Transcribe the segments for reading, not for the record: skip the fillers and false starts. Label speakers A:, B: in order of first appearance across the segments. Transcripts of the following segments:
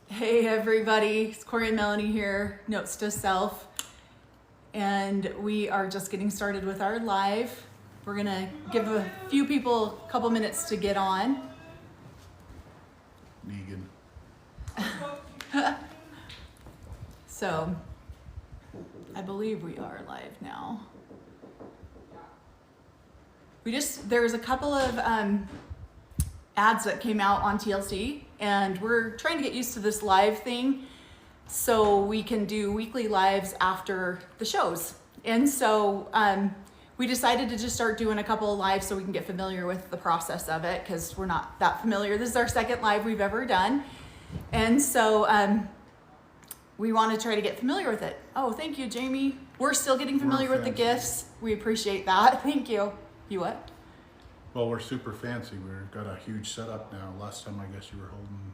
A: Hey everybody, it's Cory Melanie here, Notes to Self, and we are just getting started with our live. We're gonna give a few people a couple minutes to get on.
B: Negan.
A: So, I believe we are live now. There was a couple of ads that came out on TLC, and we're trying to get used to this live thing so we can do weekly lives after the shows. And so we decided to just start doing a couple of lives so we can get familiar with the process of it, because we're not that familiar. This is our second live we've ever done. And so we want to try to get familiar with it. Oh, thank you, Jamie. We're still getting familiar with the gifts. We appreciate that. Thank you. You what?
B: Well, we're super fancy. We've got a huge setup now. Last time, I guess you were holding.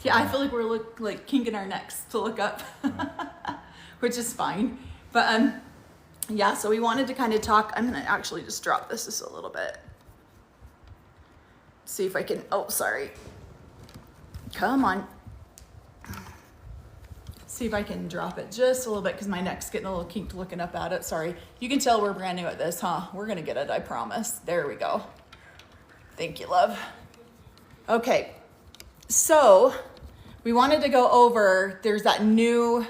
A: Yeah, I feel like we're like kinking our necks to look up, which is fine. But yeah, so we wanted to kind of talk. I'm gonna actually just drop this just a little bit. See if I can. Oh, sorry. Come on. See if I can drop it just a little bit because my neck's getting a little kinked looking up at it. Sorry. You can tell we're brand new at this, huh? We're going to get it, I promise. There we go. Thank you, love. Okay. So we wanted to go over, there's the new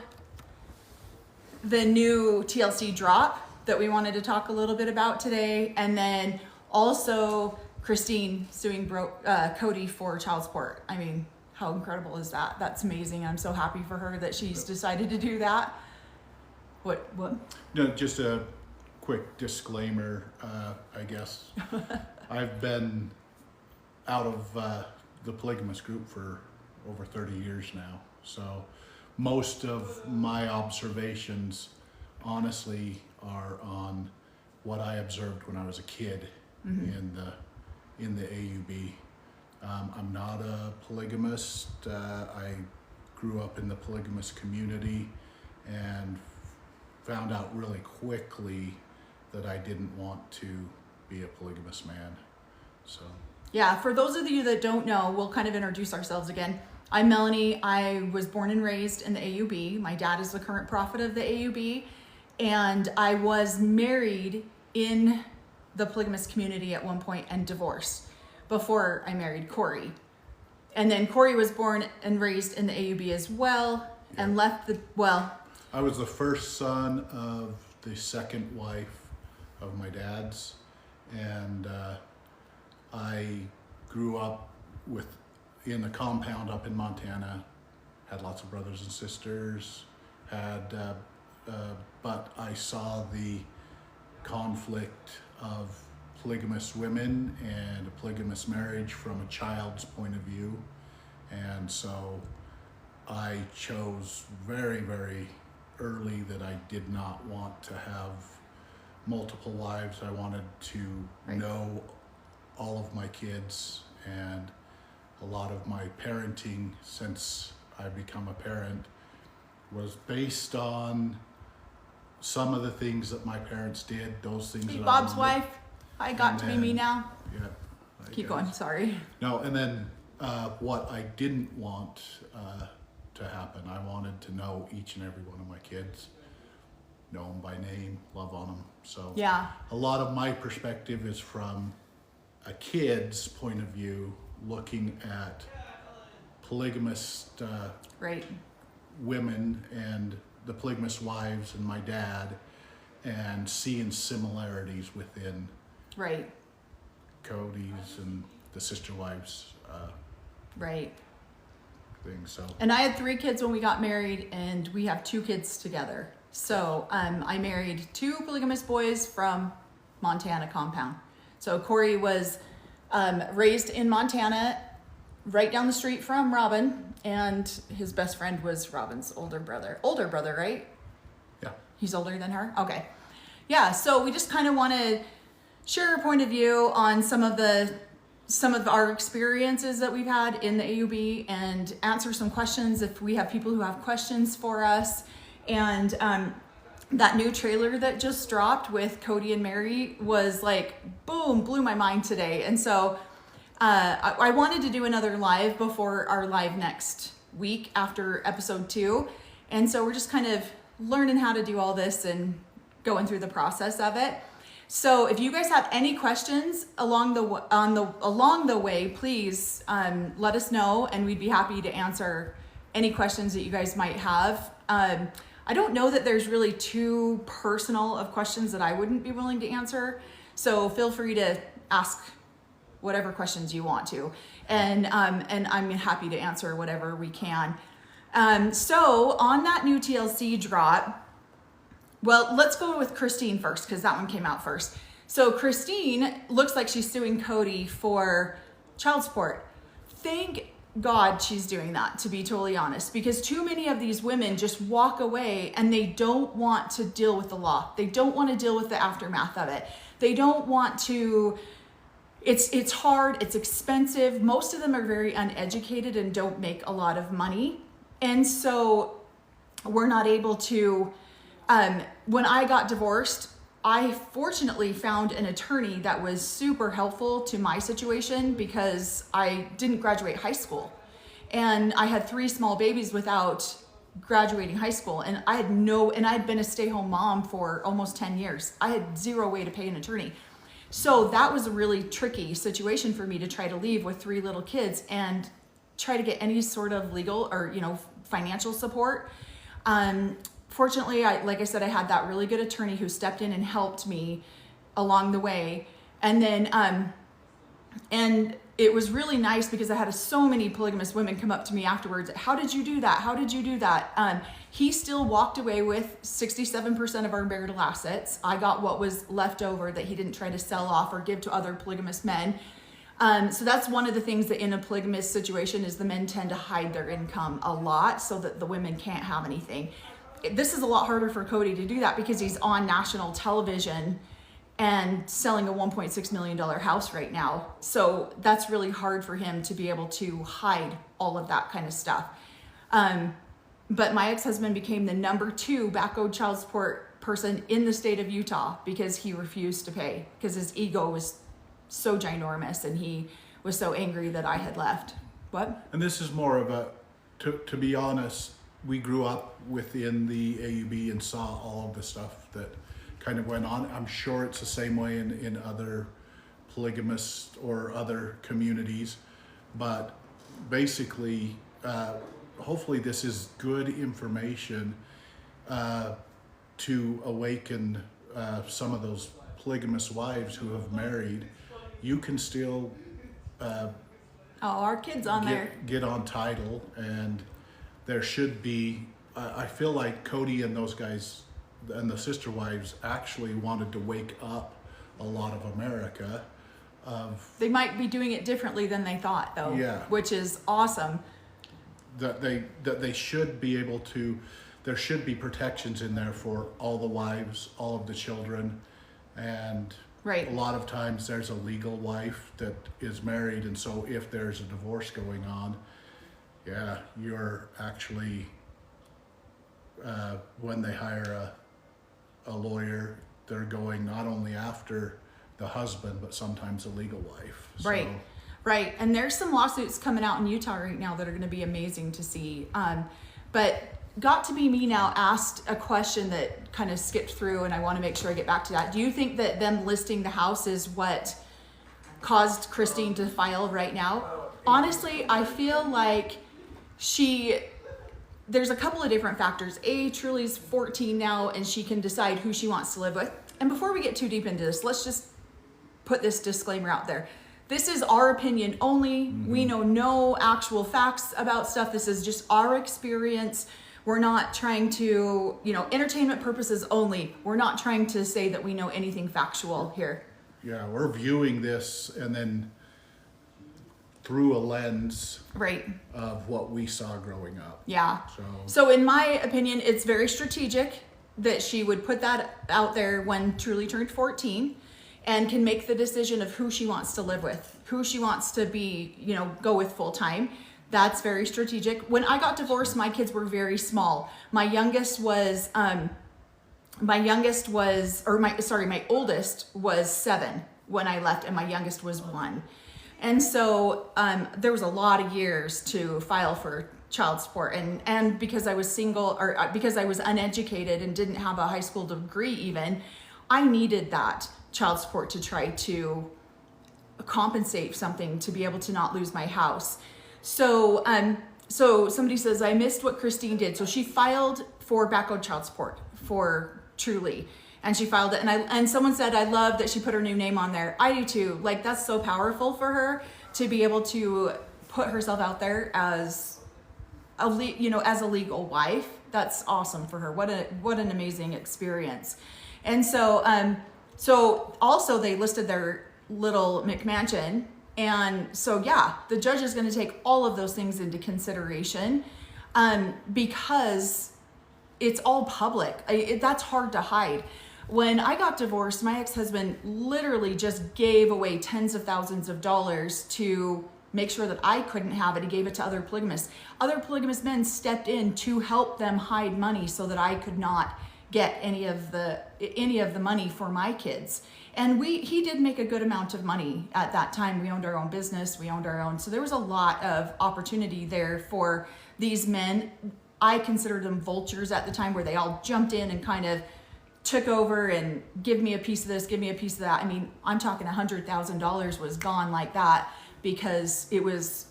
A: TLC drop that we wanted to talk a little bit about today. And then also Christine suing Kody for child support. I mean, how incredible is that? That's amazing. I'm so happy for her that she's decided to do that. What?
B: No, just a quick disclaimer, I guess. I've been out of the Polygamous group for over 30 years now. So most of my observations, honestly, are on what I observed when I was a kid in the AUB. I'm not a polygamist. I grew up in the polygamous community and found out really quickly that I didn't want to be a polygamous man. So
A: yeah, for those of you that don't know, we'll kind of introduce ourselves again. I'm Melanie. I was born and raised in the AUB. My dad is the current prophet of the AUB, and I was married in the polygamous community at one point and divorced before I married Cory. And then Cory was born and raised in the AUB as well, and left
B: I was the first son of the second wife of my dad's, and I grew up in the compound up in Montana, had lots of brothers and sisters, but I saw the conflict of polygamous women and a polygamous marriage from a child's point of view. And so I chose very, very early that I did not want to have multiple wives. I wanted to know all of my kids, and a lot of my parenting since I've become a parent was based on some of the things that my parents did, those things
A: Hey,
B: that
A: Bob's
B: I wanted.
A: wife. I got to be me now.
B: Yeah.
A: Keep going, sorry.
B: No, and then what I didn't want to happen, I wanted to know each and every one of my kids, know them by name, love on them. So
A: Yeah.
B: a lot of my perspective is from a kid's point of view, looking at polygamous
A: Right.
B: women and the polygamous wives and my dad, and seeing similarities within
A: Right.
B: Kody's and the sister wives
A: Right.
B: thing. So
A: And I had 3 kids when we got married, and we have 2 kids together. So I married 2 polygamous boys from Montana compound. So Cory was raised in Montana, right down the street from Robin, and his best friend was Robin's older brother. Older brother, right?
B: yeah.
A: He's older than her? Okay. Yeah, so we just kind of want to share our point of view on some of our experiences that we've had in the AUB, and answer some questions if we have people who have questions for us. And that new trailer that just dropped with Kody and Mary was like, boom, blew my mind today. And so I wanted to do another live before our live next week after episode 2. And so we're just kind of learning how to do all this and going through the process of it. So if you guys have any questions along the way, please let us know, and we'd be happy to answer any questions that you guys might have. I don't know that there's really too personal of questions that I wouldn't be willing to answer. So feel free to ask whatever questions you want to, and I'm happy to answer whatever we can. So on that new TLC drop, well, let's go with Christine first, because that one came out first. So Christine looks like she's suing Kody for child support. Thank God she's doing that, to be totally honest, because too many of these women just walk away and they don't want to deal with the law. They don't want to deal with the aftermath of it. They don't want to, it's hard, it's expensive. Most of them are very uneducated and don't make a lot of money. And so we're not able to, when I got divorced, I fortunately found an attorney that was super helpful to my situation, because I didn't graduate high school and I had 3 small babies without graduating high school, and I'd been a stay-home mom for almost 10 years. I had 0 way to pay an attorney. So that was a really tricky situation for me to try to leave with 3 little kids and try to get any sort of legal or, financial support. Fortunately, like I said, I had that really good attorney who stepped in and helped me along the way. And then, and it was really nice because I had so many polygamous women come up to me afterwards. How did you do that? How did you do that? He still walked away with 67% of our marital assets. I got what was left over that he didn't try to sell off or give to other polygamous men. So that's one of the things that in a polygamous situation is the men tend to hide their income a lot so that the women can't have anything. This is a lot harder for Kody to do that because he's on national television and selling a $1.6 million house right now. So that's really hard for him to be able to hide all of that kind of stuff. But my ex-husband became the number 2 back owed child support person in the state of Utah because he refused to pay, because his ego was so ginormous and he was so angry that I had left. What?
B: And this is more of a, to be honest, we grew up within the AUB and saw all of the stuff that kind of went on. I'm sure it's the same way in other polygamous or other communities, but basically, hopefully this is good information to awaken some of those polygamous wives who have married. You can still
A: our kids on there
B: get on title, and there should be, I feel like Kody and those guys and the sister wives actually wanted to wake up a lot of America.
A: They might be doing it differently than they thought, though,
B: yeah,
A: which is awesome.
B: That they should be able to, there should be protections in there for all the wives, all of the children, and
A: right.
B: A lot of times there's a legal wife that is married, and so if there's a divorce going on, yeah, you're actually, when they hire a lawyer, they're going not only after the husband, but sometimes a legal wife.
A: Right,
B: so,
A: right. And there's some lawsuits coming out in Utah right now that are going to be amazing to see. But Got to Be Me Now asked a question that kind of skipped through, and I want to make sure I get back to that. Do you think that them listing the house is what caused Christine to file right now? Honestly, I feel like there's a couple of different factors. Truly's 14 now, and she can decide who she wants to live with. And before we get too deep into this, let's just put this disclaimer out there. This is our opinion only. Mm-hmm. We know no actual facts about stuff. This is just our experience. We're not trying to, entertainment purposes only. We're not trying to say that we know anything factual here.
B: Yeah, we're viewing this and then through a lens
A: right.
B: of what we saw growing up.
A: Yeah. So in my opinion, it's very strategic that she would put that out there when Truly turned 14 and can make the decision of who she wants to live with, who she wants to be, go with full time. That's very strategic. When I got divorced, my kids were very small. My oldest was 7 when I left, and my youngest was 1. And so there was a lot of years to file for child support, and because I was single, or because I was uneducated and didn't have a high school degree even, I needed that child support to try to compensate something, to be able to not lose my house. So so somebody says, I missed what Christine did. So she filed for background child support for Truly, and she filed it, and someone said, I love that she put her new name on there. I do too. Like, that's so powerful for her to be able to put herself out there as a legal wife. That's awesome for her. What an amazing experience. And so so also they listed their little McMansion, and so yeah, the judge is going to take all of those things into consideration, because it's all public. That's hard to hide. When I got divorced, my ex-husband literally just gave away tens of thousands of dollars to make sure that I couldn't have it. He gave it to other polygamists. Other polygamous men stepped in to help them hide money so that I could not get any of the money for my kids. And he did make a good amount of money at that time. We owned our own business, so there was a lot of opportunity there for these men. I considered them vultures at the time, where they all jumped in and kind of took over and give me a piece of this, give me a piece of that. I mean, I'm talking $100,000 was gone like that, because it was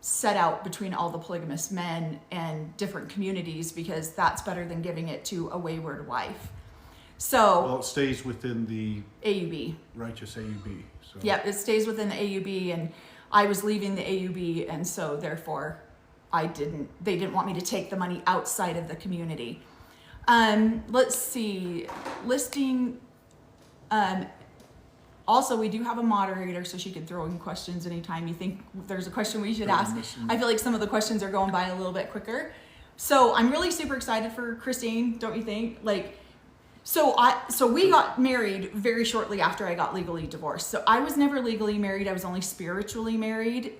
A: set out between all the polygamous men and different communities, because that's better than giving it to a wayward wife. So,
B: well, it stays within the
A: AUB.
B: righteous AUB. So.
A: Yep, it stays within the AUB, and I was leaving the AUB, and so therefore they didn't want me to take the money outside of the community. Let's see, listing, also, we do have a moderator, so she can throw in questions anytime you think there's a question we should ask. I feel like some of the questions are going by a little bit quicker. So I'm really super excited for Christine, don't you think? Like, so we got married very shortly after I got legally divorced. So I was never legally married. I was only spiritually married,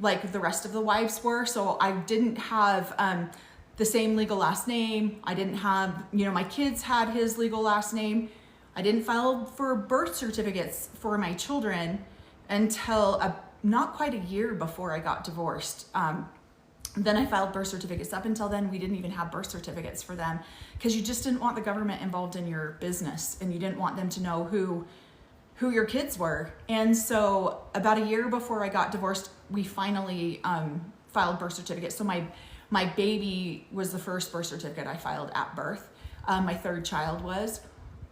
A: like the rest of the wives were. So I didn't have the same legal last name. I didn't have, my kids had his legal last name. I didn't file for birth certificates for my children until not quite a year before I got divorced. Then I filed birth certificates. Up until then, we didn't even have birth certificates for them, because you just didn't want the government involved in your business, and you didn't want them to know who your kids were. And so about a year before I got divorced, we finally filed birth certificates. So my baby was the first birth certificate I filed at birth. My third child was.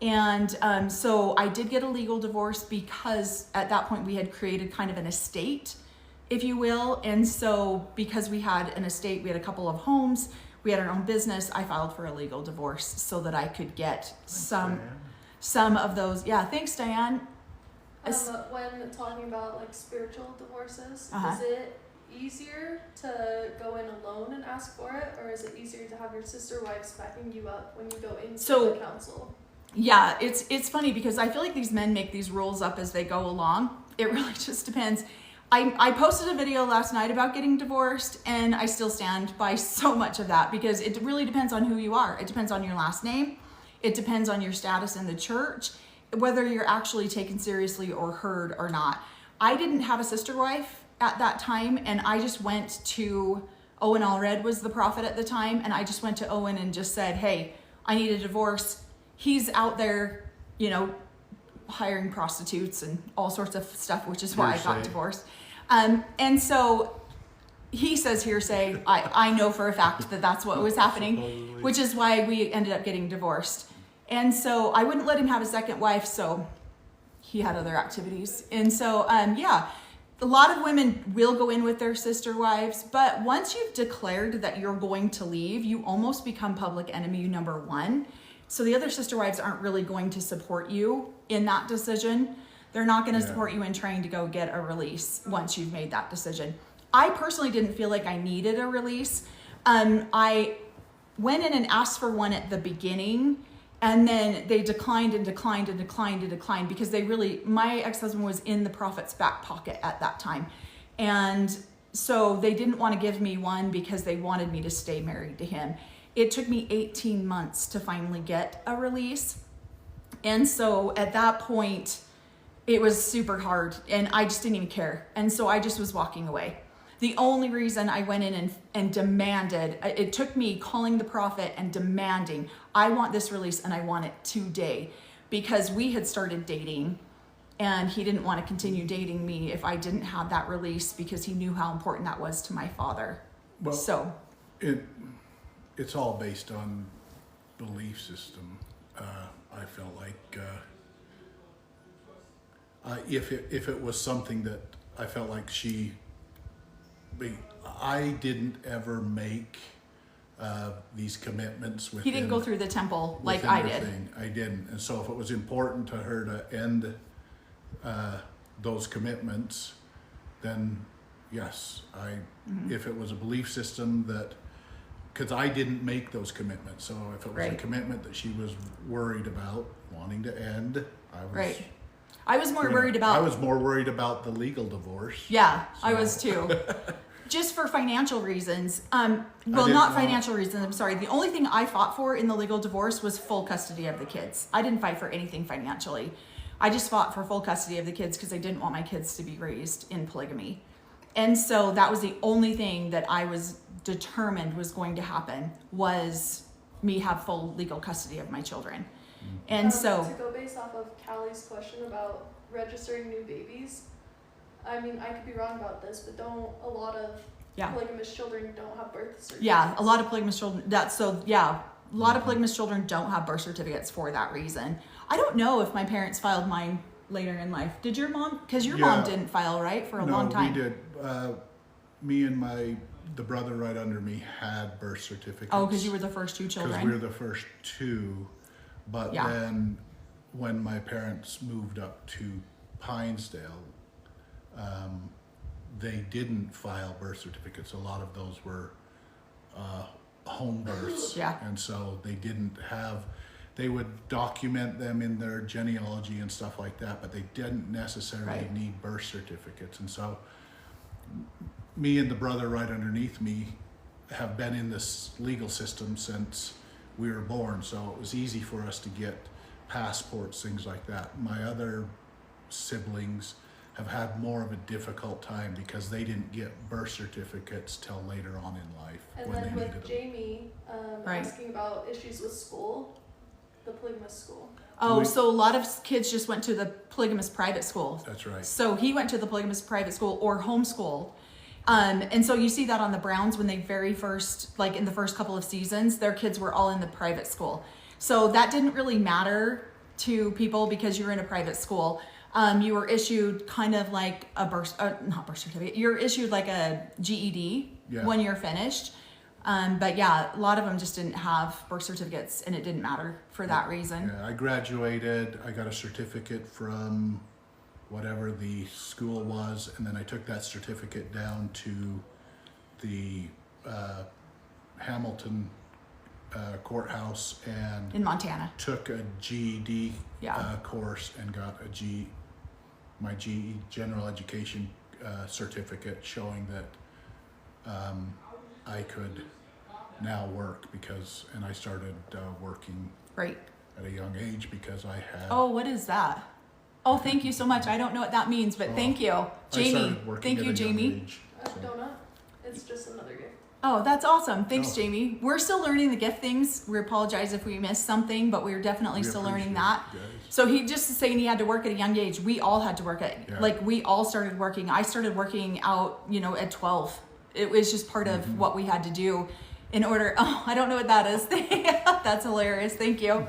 A: And so I did get a legal divorce, because at that point we had created kind of an estate, if you will. And so because we had an estate, we had a couple of homes, we had our own business, I filed for a legal divorce so that I could get some of those. Yeah, thanks, Diane.
C: When talking about like spiritual divorces, is it easier to go in alone and ask for it, or is it easier to have your sister wives backing you up when you go into the council?
A: Yeah, it's funny, because I feel like these men make these rules up as they go along. It really just depends. I posted a video last night about getting divorced, and I still stand by so much of that, because it really depends on who you are. It depends on your last name. It depends on your status in the church, whether you're actually taken seriously or heard or not. I didn't have a sister wife at that time, and I just went to Owen Allred was the prophet at the time, and I just went to Owen and just said, hey, I need a divorce. He's out there, hiring prostitutes and all sorts of stuff, which is why I got divorced. And so he says hearsay. I know for a fact that that's what was happening, which is why we ended up getting divorced. And so I wouldn't let him have a second wife, so he had other activities. And so, yeah, a lot of women will go in with their sister wives, but once you've declared that you're going to leave, you almost become public enemy number one. So the other sister wives aren't really going to support you in that decision. They're not going to support you in trying to go get a release once you've made that decision. I personally didn't feel like I needed a release. I went in and asked for one at the beginning, and then they declined because my ex-husband was in the prophet's back pocket at that time. And so they didn't want to give me one because they wanted me to stay married to him. It took me 18 months to finally get a release. And so at that point, it was super hard, and I just didn't even care. And so I just was walking away. The only reason I went in and demanded, it took me calling the prophet and demanding, I want this release and I want it today, because we had started dating and he didn't want to continue dating me if I didn't have that release, because he knew how important that was to my father.
B: Well,
A: So
B: it's all based on belief system. I felt like if it was something that I felt like I didn't ever make these commitments with.
A: he didn't go through the temple like I did.
B: I didn't, and so if it was important to her to end those commitments, then yes, if it was a belief system that, because I didn't make those commitments, so if it was a commitment that she was worried about wanting to end, I was
A: more worried about.
B: I was more worried about the legal divorce.
A: Yeah,
B: So.
A: I was too. Just for financial reasons. Well,
B: didn't
A: not
B: know.
A: financial reasons, I'm sorry. The only thing I fought for in the legal divorce was full custody of the kids. I didn't fight for anything financially. I just fought for full custody of the kids because I didn't want my kids to be raised in polygamy. And so that was the only thing that I was determined was going to happen, was me have full legal custody of my children. And so
C: to go based off of Callie's question about registering new babies, I mean, I could be wrong about this, but don't a lot of polygamous children don't have birth certificates?
A: Yeah, a lot of polygamous children. A lot of polygamous children don't have birth certificates for that reason. I don't know if my parents filed mine later in life. Did your mom? Because your mom didn't file, right, for a long time.
B: No, we did. Me and the brother right under me had birth certificates.
A: Oh, because you were the first two children.
B: Because we were the first two, but then when my parents moved up to Pinesdale, they didn't file birth certificates. A lot of those were home births. And so they didn't have, they would document them in their genealogy and stuff like that, but they didn't necessarily need birth certificates. And so me and the brother right underneath me have been in this legal system since we were born. So it was easy for us to get passports, things like that. My other siblings have had more of a difficult time because they didn't get birth certificates till later on in life.
C: And
B: when
C: then
B: they needed
C: with
B: them.
C: Jamie asking about issues with school, the polygamous school.
A: Oh, so a lot of kids just went to the polygamous private school.
B: That's right.
A: So he went to the polygamous private school or homeschooled. And so you see that on the Browns when they very first, like in the first couple of seasons, their kids were all in the private school. So that didn't really matter to people because you were in a private school. You were issued kind of like a not birth certificate. You're issued like a GED when you're finished. But yeah, a lot of them just didn't have birth certificates, and it didn't matter for that reason.
B: Yeah, I graduated. I got a certificate from whatever the school was, and then I took that certificate down to the Hamilton courthouse and
A: In Montana.
B: took a GED course and got my GE general education certificate showing that I could now work and I started working at a young age because I had.
A: Oh, what is that? Oh, thank you so much. I don't know what that means, but thank you, Jamie. Thank you, Jamie.
C: A donut. It's just another gift.
A: Oh, that's awesome. Thanks, Jamie. We're still learning the gift things. We apologize if we missed something, but we're definitely still learning that. So he just saying he had to work at a young age. We all had to work we all started working. I started working out, at 12. It was just part of what we had to do in order. Oh, I don't know what that is. That's hilarious. Thank you.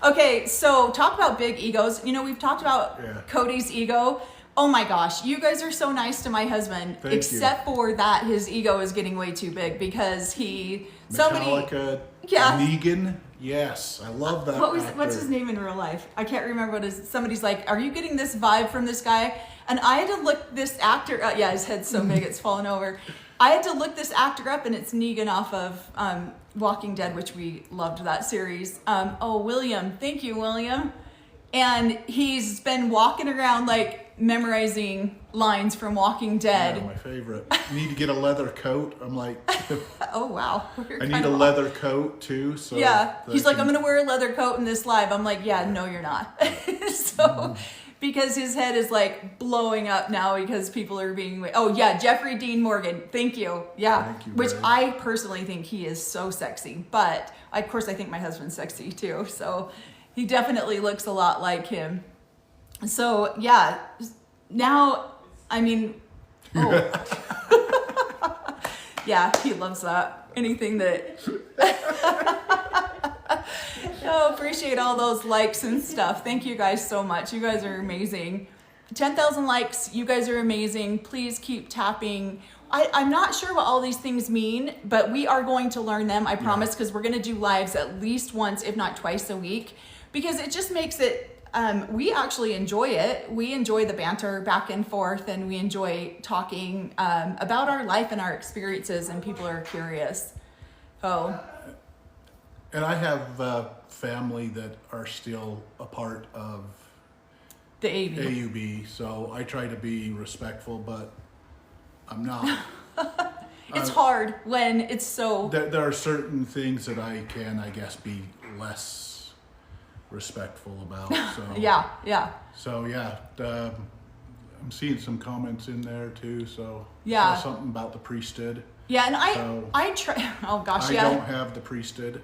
A: Okay, so talk about big egos. We've talked about Kody's ego. Oh my gosh, you guys are so nice to my husband. Except for that his ego is getting way too big because
B: Metallica, Negan. Yes, I love that.
A: What's his name in real life? I can't remember somebody's like, are you getting this vibe from this guy? And I had to look this actor up. Yeah, his head's so big it's falling over. I had to look this actor up, and it's Negan off of Walking Dead, which we loved that series. William. Thank you, William. And he's been walking around memorizing lines from Walking Dead.
B: Yeah, my favorite. You need to get a leather coat. I'm like,
A: oh wow.
B: I need a leather coat too. So
A: he's like, I'm gonna wear a leather coat in this live. I'm like, yeah, no, you're not. So because his head is like blowing up now because people are being, oh yeah, Jeffrey Dean Morgan. Thank you. Yeah.
B: Thank you,
A: Which
B: Barry.
A: I personally think he is so sexy, but of course I think my husband's sexy too. So he definitely looks a lot like him. So yeah, now, I mean, yeah, he loves that. Anything that, oh, appreciate all those likes and stuff. Thank you guys so much. You guys are amazing. 10,000 likes. You guys are amazing. Please keep tapping. I'm not sure what all these things mean, but we are going to learn them, I promise, because we're going to do lives at least once, if not twice a week, because it just makes it, we actually enjoy it. We enjoy the banter back and forth, and we enjoy talking about our life and our experiences, and people are curious. Oh.
B: And I have family that are still a part of
A: The AUB.
B: AUB, so I try to be respectful, but I'm not.
A: It's hard when it's so...
B: There are certain things that I can, I guess, be less respectful about. So
A: Yeah.
B: So yeah, I'm seeing some comments in there too. So
A: Yeah.
B: saw something about the priesthood.
A: Yeah, and
B: So
A: I try... Oh gosh,
B: I
A: yeah.
B: don't have the priesthood,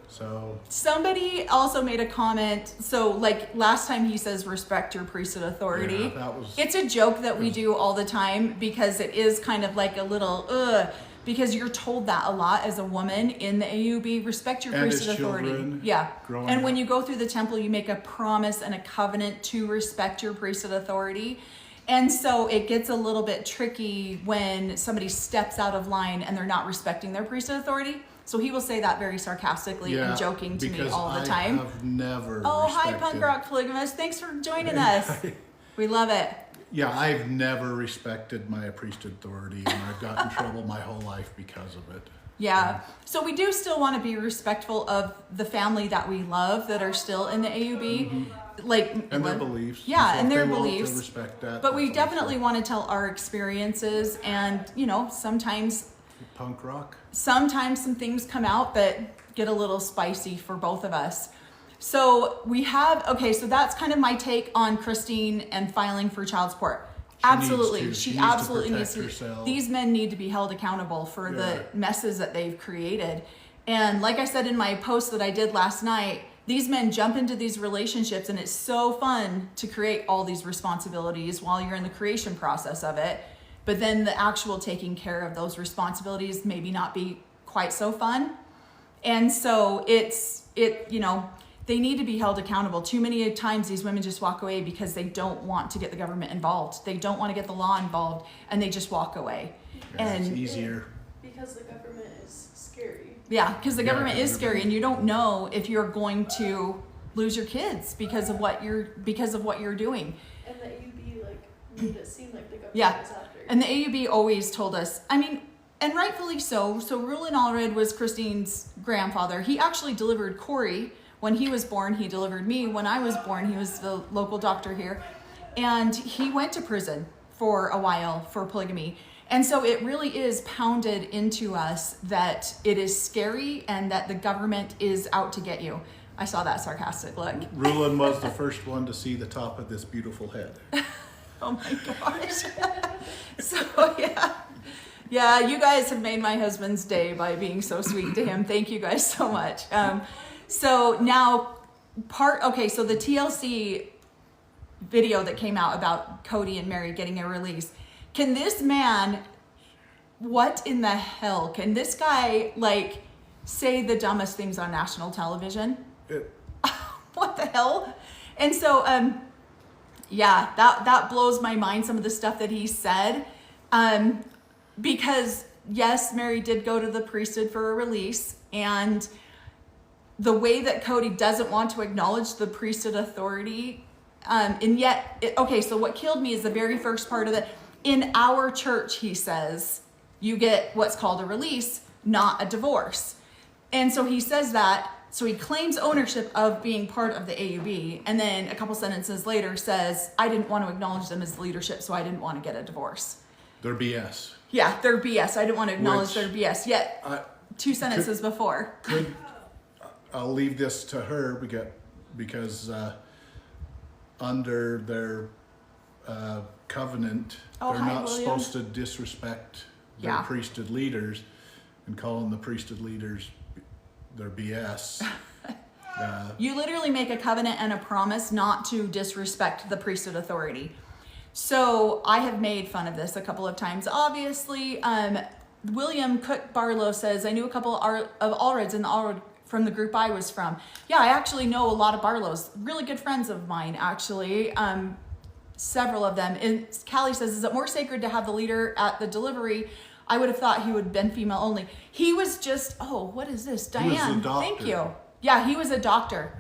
B: so
A: Somebody also made a comment. So like last time he says respect your priesthood authority.
B: yeah, that was.
A: It's a joke that we do all the time because it is kind of like a little because you're told that a lot as a woman in the AUB, respect your
B: And as
A: priesthood authority.
B: children
A: Yeah.
B: growing
A: And when
B: up.
A: you go through the temple, you make a promise and a covenant to respect your priesthood authority. And so it gets a little bit tricky when somebody steps out of line and they're not respecting their priesthood authority. So he will say that very sarcastically and joking to me
B: because
A: all the time.
B: I have never.
A: Oh, hi,
B: respected-
A: Punk Rock Polygamous. Thanks for joining us. We love it.
B: Yeah, I've never respected my priesthood authority, and I've gotten in trouble my whole life because of it.
A: Yeah. So we do still want to be respectful of the family that we love that are still in the AUB. Like,
B: And their beliefs.
A: Yeah,
B: So
A: and
B: if
A: their
B: they want to
A: beliefs.
B: respect that.
A: But we
B: that's also
A: definitely want to tell our experiences, and sometimes
B: punk rock.
A: some things come out that get a little spicy for both of us. So we have, so that's kind of my take on Christine and filing for child support. Absolutely.
B: needs to.
A: She
B: She needs to
A: absolutely needs
B: protect
A: to.
B: herself.
A: These men need to be held accountable for the
B: Yeah.
A: messes that they've created. And like I said in my post that I did last night, these men jump into these relationships, and it's so fun to create all these responsibilities while you're in the creation process of it. But then the actual taking care of those responsibilities maybe not be quite so fun. And so they need to be held accountable. Too many times these women just walk away because they don't want to get the government involved. They don't want to get the law involved, and they just walk away.
B: Yeah, it's
A: And
B: easier.
C: Because the government is scary.
A: yeah, because the
B: Yeah,
A: government is
B: because
A: scary, and you don't know if you're going to lose your kids because of what you're doing.
C: And the AUB made it seem like the government
A: Yeah.
C: is after.
A: And the AUB always told us, and rightfully so. So Rulon Allred was Christine's grandfather. He actually delivered Cory when he was born. He delivered me when I was born. He was the local doctor here. And he went to prison for a while for polygamy. And so it really is pounded into us that it is scary and that the government is out to get you. I saw that sarcastic look.
B: Rulon was the first one to see the top of this beautiful head.
A: Oh my gosh. So yeah, you guys have made my husband's day by being so sweet to him. Thank you guys so much. So now so the TLC video that came out about Kody and Mary getting a release. Can this man, what in the hell, can this guy say the dumbest things on national television? What the hell? And so, that blows my mind, some of the stuff that he said. Because yes, Mary did go to the priesthood for a release, and the way that Kody doesn't want to acknowledge the priesthood authority, and yet, so what killed me is the very first part of it. In our church, he says, you get what's called a release, not a divorce. And so he says that, so he claims ownership of being part of the AUB, and then a couple sentences later says, I didn't want to acknowledge them as leadership, so I didn't want to get a divorce.
B: They're BS.
A: Yeah, they're BS. I didn't want to acknowledge
B: Which,
A: their BS. Yet, 2 sentences before.
B: I'll leave this to her because under their covenant,
A: Oh,
B: they're
A: hi,
B: not
A: William.
B: supposed to disrespect their
A: Yeah.
B: priesthood leaders, and calling the priesthood leaders their BS.
A: You literally make a covenant and a promise not to disrespect the priesthood authority. So I have made fun of this a couple of times. Obviously, William Cook Barlow says, I knew a couple of Allreds in the Allred from the group I was from. Yeah, I actually know a lot of Barlows. Really good friends of mine, actually. Several of them. And Callie says, is it more sacred to have the leader at the delivery? I would have thought he would have been female only. He was just, oh, what is this?
B: He was
A: Diane,
B: a doctor.
A: thank you. Yeah, he was a doctor.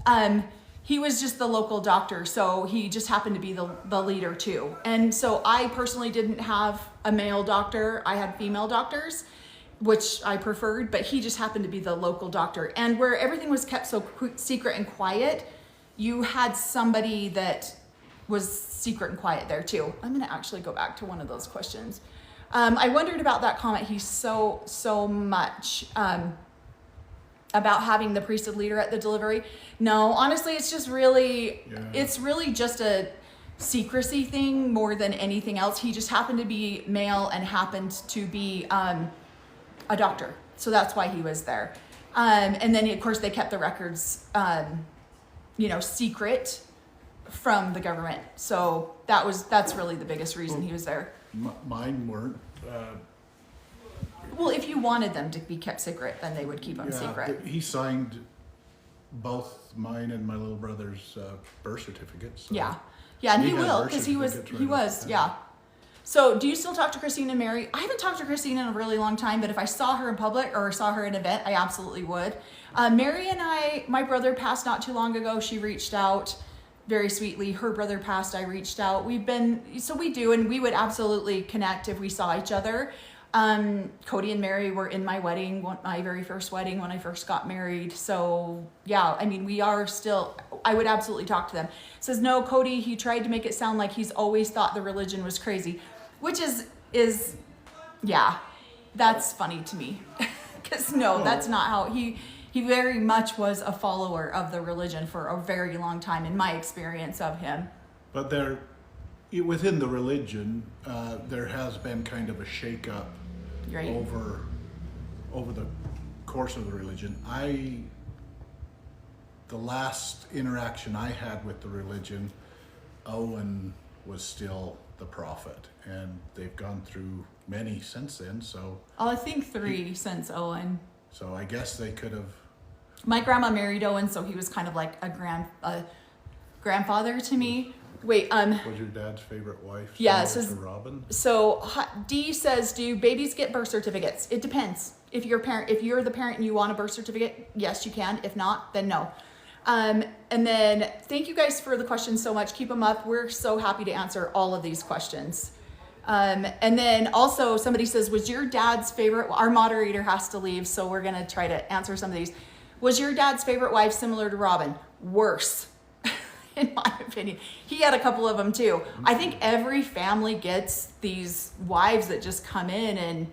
B: Yeah.
A: He was just the local doctor, so he just happened to be the leader too. And so I personally didn't have a male doctor. I had female doctors, which I preferred, but he just happened to be the local doctor. And where everything was kept so secret and quiet, you had somebody that was secret and quiet there too. I'm gonna actually go back to one of those questions. I wondered about that comment. He's so much about having the priesthood leader at the delivery. No, honestly, it's just really, it's really just a secrecy thing more than anything else. He just happened to be male and happened to be a doctor. So that's why he was there. And then of course they kept the records, secret from the government. So that's really the biggest reason he was there.
B: Mine weren't.
A: Well, if you wanted them to be kept secret, then they would keep them secret.
B: But he signed both mine and my little brother's birth certificates. So
A: Yeah, and he
B: had
A: will
B: birth
A: because he was,
B: certificates right
A: yeah. So, do you still talk to Christine and Mary? I haven't talked to Christine in a really long time, but if I saw her in public or saw her at an event, I absolutely would. Mary and my brother passed not too long ago. She reached out very sweetly. Her brother passed. I reached out. We do, and we would absolutely connect if we saw each other. Kody and Mary were in my wedding, my very first wedding when I first got married. So yeah, I mean, we are still, I would absolutely talk to them. Says, no, Kody, he tried to make it sound like he's always thought the religion was crazy, which is yeah, that's funny to me. Cause no, that's not how he very much was a follower of the religion for a very long time in my experience of him.
B: But within the religion, there has been kind of a shake-up
A: Right.
B: over the course of the religion. The last interaction I had with the religion, Owen was still the prophet, and they've gone through many since then. So
A: I think 3 since Owen.
B: So I guess they could have.
A: My grandma married Owen, so he was kind of like a grandfather to me. Wait,
B: Was your dad's favorite wife?
A: Yeah,
B: similar
A: so
B: to Robin.
A: So D says, do babies get birth certificates? It depends. If you're the parent and you want a birth certificate, yes, you can. If not, then no. And then thank you guys for the questions so much. Keep them up. We're so happy to answer all of these questions. And then also somebody says, was your dad's favorite, our moderator has to leave, so we're going to try to answer some of these. Was your dad's favorite wife similar to Robin? Worse. In my opinion, he had a couple of them too. I think every family gets these wives that just come in and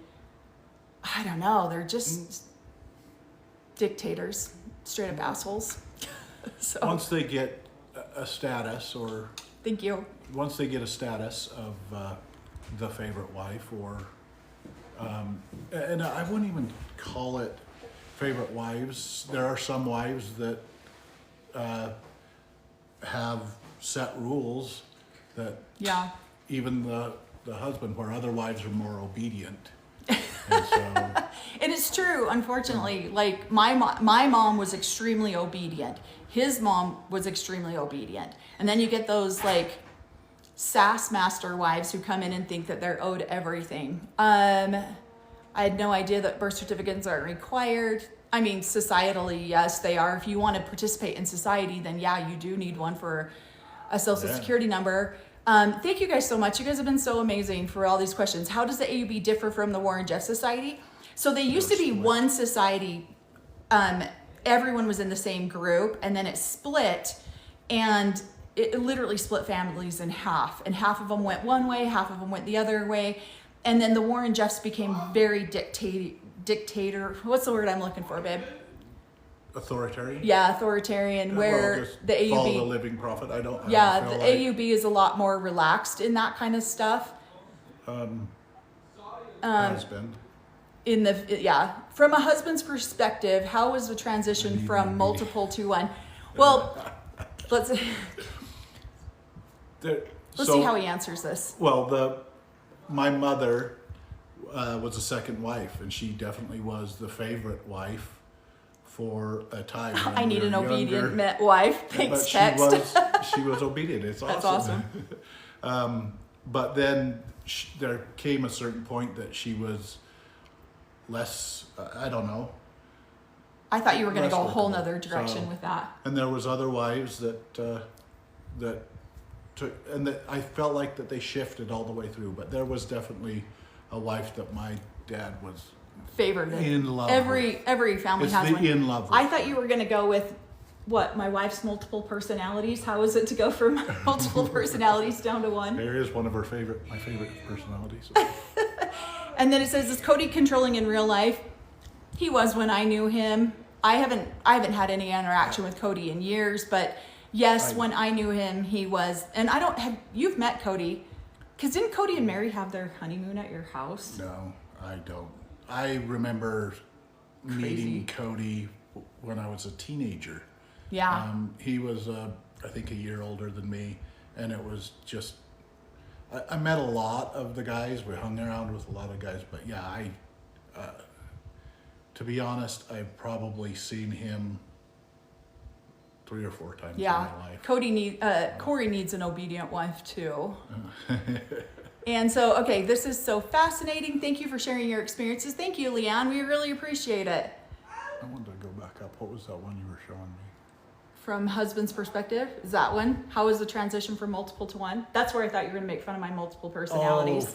A: I don't know, they're just dictators, straight up assholes. So
B: Once they get a status, or
A: thank you.
B: once they get a status of the favorite wife, or and I wouldn't even call it favorite wives. There are some wives that have set rules that
A: Yeah.
B: even the husband, where other wives are more obedient. And so,
A: And it's true, unfortunately. Like my mom was extremely obedient. His mom was extremely obedient. And then you get those like sass master wives who come in and think that they're owed everything. I had no idea that birth certificates aren't required. I mean, societally, yes, they are. If you want to participate in society, then yeah, you do need one for a social security number. Thank you guys so much. You guys have been so amazing for all these questions. How does the AUB differ from the Warren Jeff Society? So they used to be one society. Everyone was in the same group, and then it split, and it literally split families in half. And half of them went one way, half of them went the other way. And then the Warren Jeffs became very dictator. What's the word I'm looking for, babe?
B: authoritarian.
A: Yeah, authoritarian, where
B: just
A: the AUB.
B: follow the living prophet. I don't
A: Yeah,
B: feel
A: the
B: like,
A: AUB is a lot more relaxed in that kind of stuff.
B: has been.
A: From a husband's perspective, how was the transition from multiple to one? Well, let's see how he answers this.
B: Well, my mother was a second wife, and she definitely was the favorite wife for a time.
A: I need an obedient wife. Thanks, text.
B: She was obedient. It's awesome.
A: That's awesome.
B: But then there came a certain point that she was less, I don't know.
A: I thought you were going to go a whole
B: workable.
A: nother direction with that.
B: And there was other wives that took, and that I felt like that they shifted all the way through. But there was definitely a wife that my dad was
A: Favored.
B: in love with.
A: Every family
B: It's
A: has
B: the
A: one.
B: in love with.
A: I thought you were going to go with what? My wife's multiple personalities. How is it to go from multiple personalities down to one?
B: There is one of my favorite personalities.
A: And then it says, is Kody controlling in real life? He was when I knew him. I haven't had any interaction with Kody in years, but yes, when I knew him, he was. And you've met Kody, because didn't Kody and Mary have their honeymoon at your house?
B: No, I don't. I remember meeting Kody when I was a teenager.
A: Yeah.
B: He was, I think, a year older than me, and it was just. I met a lot of the guys. We hung around with a lot of guys, but yeah, to be honest, I've probably seen him 3 or 4 times in my life.
A: Cory needs an obedient wife too. And so, okay, this is so fascinating. Thank you for sharing your experiences. Thank you, Leanne. We really appreciate it.
B: I wanted to go back up. What was that one you were showing me?
A: From husband's perspective, is that one? How was the transition from multiple to one? That's where I thought you were going to make fun of my multiple personalities.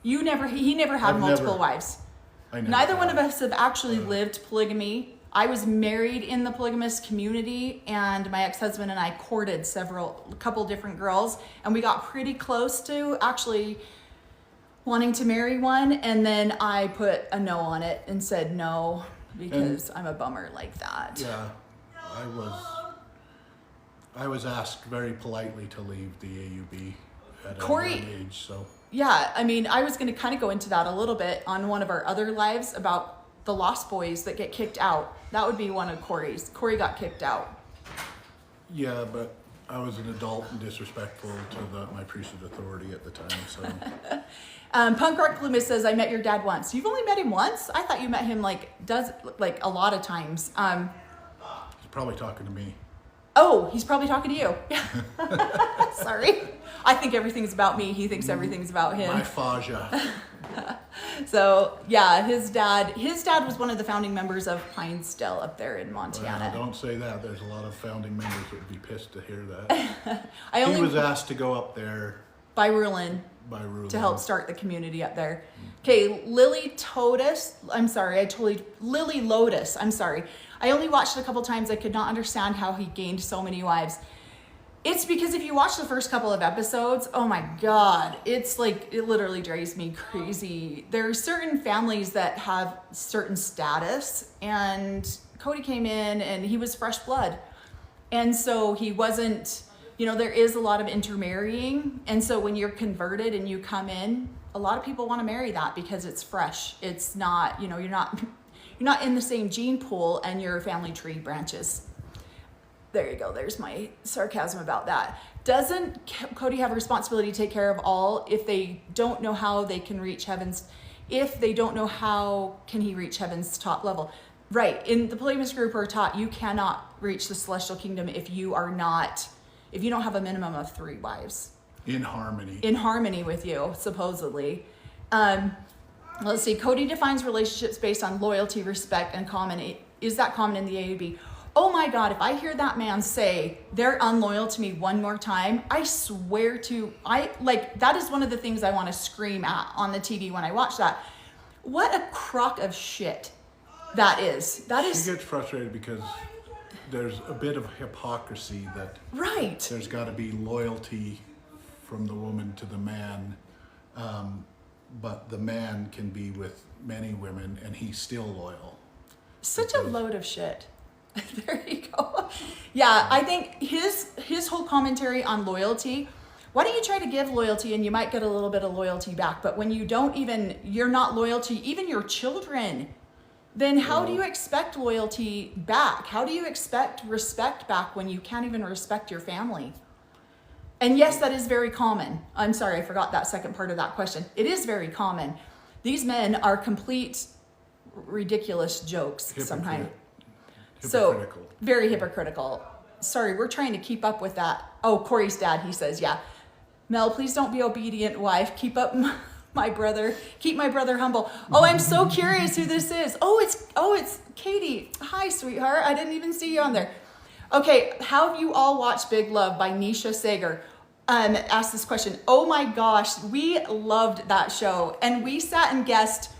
A: He never had multiple wives. Neither one of us have actually lived polygamy. I was married in the polygamous community, and my ex-husband and I courted a couple different girls, and we got pretty close to actually wanting to marry one, and then I put a no on it and said no because I'm a bummer like that.
B: Yeah, I was asked very politely to leave the AUB at a young age, so.
A: Yeah, I mean, I was going to kind of go into that a little bit on one of our other lives about the Lost Boys that get kicked out. That would be one of Cory's. Cory got kicked out.
B: Yeah, but I was an adult and disrespectful to my priesthood authority at the time, so.
A: Punk Rock Loomis says, I met your dad once. You've only met him once? I thought you met him like a lot of times.
B: He's probably talking to me.
A: Oh, he's probably talking to you. Sorry. I think everything's about me. He thinks everything's about him.
B: My Faja.
A: So yeah, his dad was one of the founding members of Pinedale up there in Montana.
B: Well, don't say that. There's a lot of founding members that would be pissed to hear that. He was asked to go up there
A: by Rulin to help start the community up there. Okay, Lily Lotus. I'm sorry. I only watched it a couple times. I could not understand how he gained so many wives. It's because if you watch the first couple of episodes, oh my God, it's like, it literally drives me crazy. There are certain families that have certain status, and Kody came in and he was fresh blood. And so he wasn't, there is a lot of intermarrying. And so when you're converted and you come in, a lot of people want to marry that because it's fresh. It's not, you're not in the same gene pool and your family tree branches. There you go. There's my sarcasm about that. Doesn't Kody have a responsibility to take care of all if they don't know how they can reach heaven's? If they don't know how can he reach heaven's top level? Right. In the polygamous group, we're taught you cannot reach the celestial kingdom if you don't have a minimum of 3 wives.
B: In harmony.
A: In harmony with you, supposedly. Let's see. Kody defines relationships based on loyalty, respect, and common. Is that common in the AUB? Oh my God, if I hear that man say they're unloyal to me one more time, I swear that is one of the things I want to scream at on the TV when I watch that. What a crock of shit that is.
B: She gets frustrated because there's a bit of hypocrisy that there's got to be loyalty from the woman to the man, but the man can be with many women and he's still loyal.
A: Such a load of shit. There you go. Yeah, I think his whole commentary on loyalty, why don't you try to give loyalty and you might get a little bit of loyalty back, but when you're not loyal to even your children, then how do you expect loyalty back? How do you expect respect back when you can't even respect your family? And yes, that is very common. I'm sorry, I forgot that second part of that question. It is very common. These men are complete ridiculous jokes sometimes. So very hypocritical. Sorry, we're trying to keep up with that. Oh, Cory's dad, he says, yeah. Mel, please don't be obedient, wife. Keep up my brother. Keep my brother humble. Oh, I'm so curious who this is. Oh, it's Katie. Hi, sweetheart. I didn't even see you on there. Okay, how have you all watched Big Love by Nisha Sager? Asked this question. Oh my gosh, we loved that show. And we sat and guessed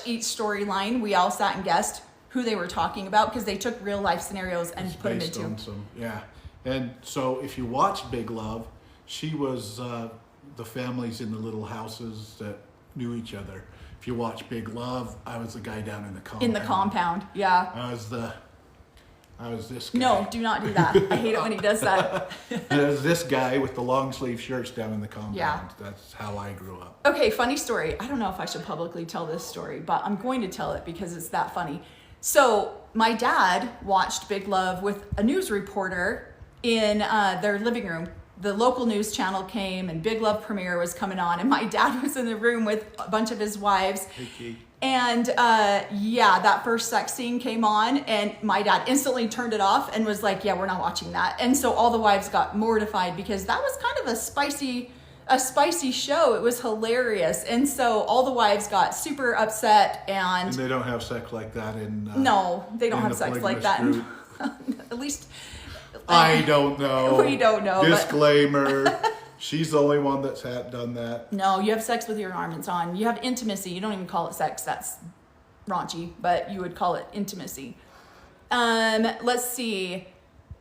A: each storyline. We all sat and guessed who they were talking about because they took real life scenarios and put them into.
B: Yeah. And so if you watch Big Love, she was the families in the little houses that knew each other. If you watch Big Love, I was the guy down in the compound.
A: In the compound, yeah.
B: I was this guy.
A: No, do not do that. I hate it when he does that.
B: There was this guy with the long sleeve shirts down in the compound.
A: Yeah.
B: That's how I grew up.
A: Okay, funny story. I don't know if I should publicly tell this story, but I'm going to tell it because it's that funny. So my dad watched Big Love with a news reporter in their living room. The local news channel came and Big Love premiere was coming on, and my dad was in the room with a bunch of his wives.
B: Hey,
A: and that first sex scene came on, and my dad instantly turned it off and was like, yeah, we're not watching that. And so all the wives got mortified because that was kind of a spicy show. It was hilarious. And so all the wives got super upset, and
B: they don't have sex like that in
A: no, they don't have sex like that. At least
B: I don't know.
A: We don't know.
B: Disclaimer. She's the only one that's done that.
A: No, you have sex with your garments on. You have intimacy. You don't even call it sex. That's raunchy, but you would call it intimacy. Let's see.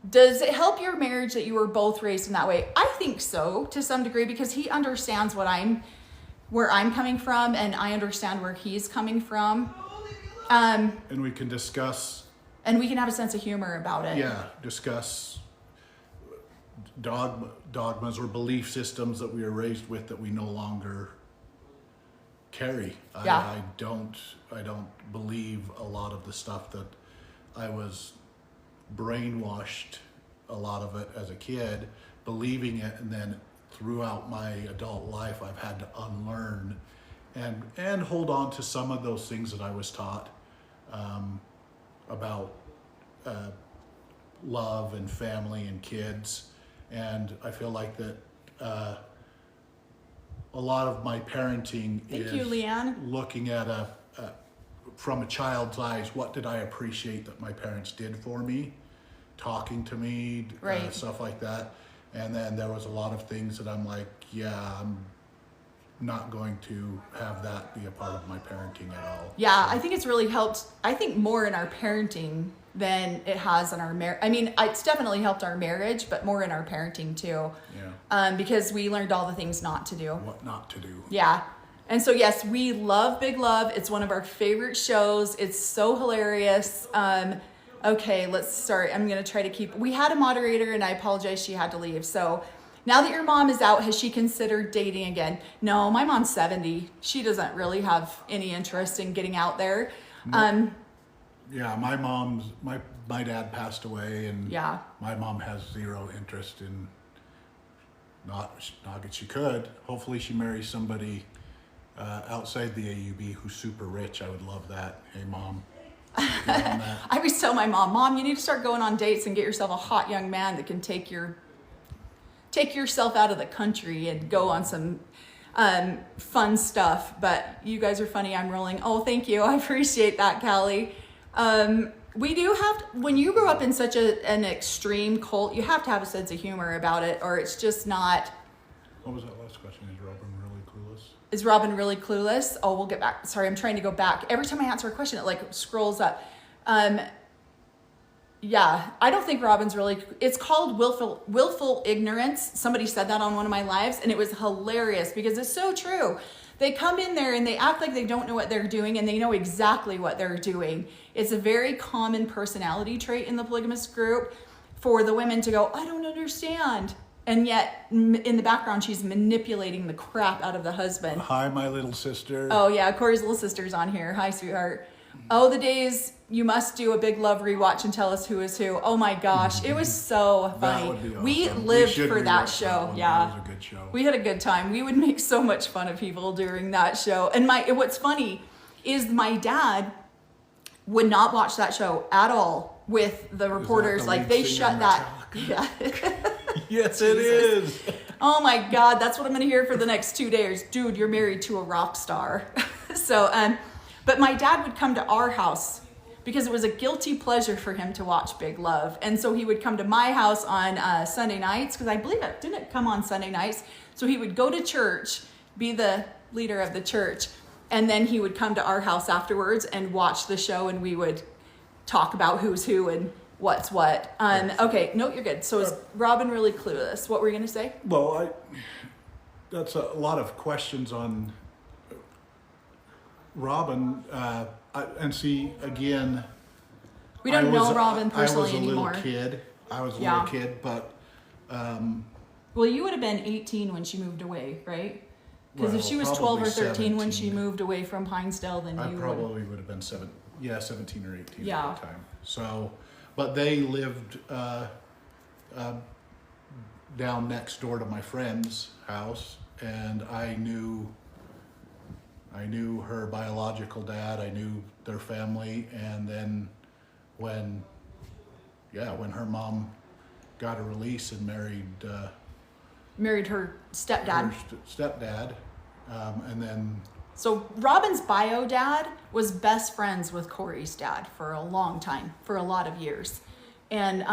A: Does it help your marriage that you were both raised in that way? I think so, to some degree, because he understands where I'm coming from, and I understand where he's coming from.
B: And we can discuss.
A: And we can have a sense of humor about it.
B: Yeah, discuss dogmas or belief systems that we were raised with that we no longer carry.
A: Yeah.
B: I don't believe a lot of the stuff that I was brainwashed, a lot of it as a kid, believing it, and then throughout my adult life I've had to unlearn and hold on to some of those things that I was taught about love and family and kids. And I feel like that a lot of my parenting is looking at from a child's eyes, what did I appreciate that my parents did for me, talking to me,
A: right.
B: Stuff like that. And then there was a lot of things that I'm like, yeah, I'm not going to have that be a part of my parenting at all.
A: Yeah, I think it's really helped, I think, more in our parenting than it has in our marriage. I mean, it's definitely helped our marriage, but more in our parenting too.
B: Yeah.
A: Because we learned all the things not to do.
B: What not to do.
A: Yeah. And so, yes, we love Big Love. It's one of our favorite shows. It's so hilarious. Okay, let's start. I'm going to try to keep... We had a moderator, and I apologize, she had to leave. So now that your mom is out, has she considered dating again? No, my mom's 70. She doesn't really have any interest in getting out there.
B: Yeah, my dad passed away, and
A: yeah.
B: My mom has zero interest in not that she could. Hopefully she marries somebody outside the AUB who's super rich. I would love that. Hey, Mom.
A: I always tell my mom, you need to start going on dates and get yourself a hot young man that can take yourself out of the country and go on some fun stuff. But you guys are funny. I'm rolling. Oh, thank you. I appreciate that, Callie. We do have to, when you grow up in such an extreme cult, you have to have a sense of humor about it, or it's just not.
B: What was that last question? Is Robin really clueless?
A: Is Robin really clueless? Oh, we'll get back. Sorry, I'm trying to go back. Every time I answer a question, it like scrolls up. Yeah, I don't think Robin's really, it's called willful ignorance. Somebody said that on one of my lives, and it was hilarious because it's so true. they come in there and they act like they don't know what they're doing, and they know exactly what they're doing. It's a very common personality trait in the polygamous group for the women to go, I don't understand. And yet in the background, she's manipulating the crap out of the husband.
B: Hi, my little sister.
A: Oh yeah, Cory's little sister's on here. Hi, sweetheart. Oh, the days you must do a big love rewatch and tell us who is who. Oh my gosh, it was so funny.
B: That would be awesome.
A: We lived
B: should
A: for that
B: rewatch
A: show.
B: one.
A: Yeah,
B: That was a good show.
A: we had a good time. We would make so much fun of people during that show. And what's funny is my dad would not watch that show at all with the reporters.
B: the
A: Like
B: lead
A: they
B: singer
A: shut
B: in
A: that.
B: Metallica?
A: Yeah.
B: Yes, it is.
A: Oh my God, that's what I'm gonna hear for the next 2 days. Dude, you're married to a rock star. So, but my dad would come to our house because it was a guilty pleasure for him to watch Big Love. And so he would come to my house on Sunday nights, because I believe it didn't come on Sunday nights. So he would go to church, be the leader of the church, and then he would come to our house afterwards and watch the show, and we would talk about who's who and what's what. Okay, no, you're good. So is Robin really clueless? What were you gonna say?
B: Well, that's a lot of questions on Robin. And see, again,
A: We don't know Robin
B: I was
A: personally
B: a
A: anymore.
B: little kid. I was a
A: Yeah.
B: little kid, but
A: Well, you would have been 18 when she moved away, right? Because if
B: Well,
A: she was 12 or
B: probably
A: 13 when she
B: 17.
A: moved away from Pinesdale, then
B: I
A: you would.
B: probably would have been 17 or 18
A: Yeah.
B: at the time. So, but they lived down next door to my friend's house, and I knew her biological dad. I knew their family, and then when her mom got a release and
A: Married her stepdad.
B: her stepdad, and then
A: So Robin's bio dad was best friends with Cory's dad for a long time, for a lot of years. And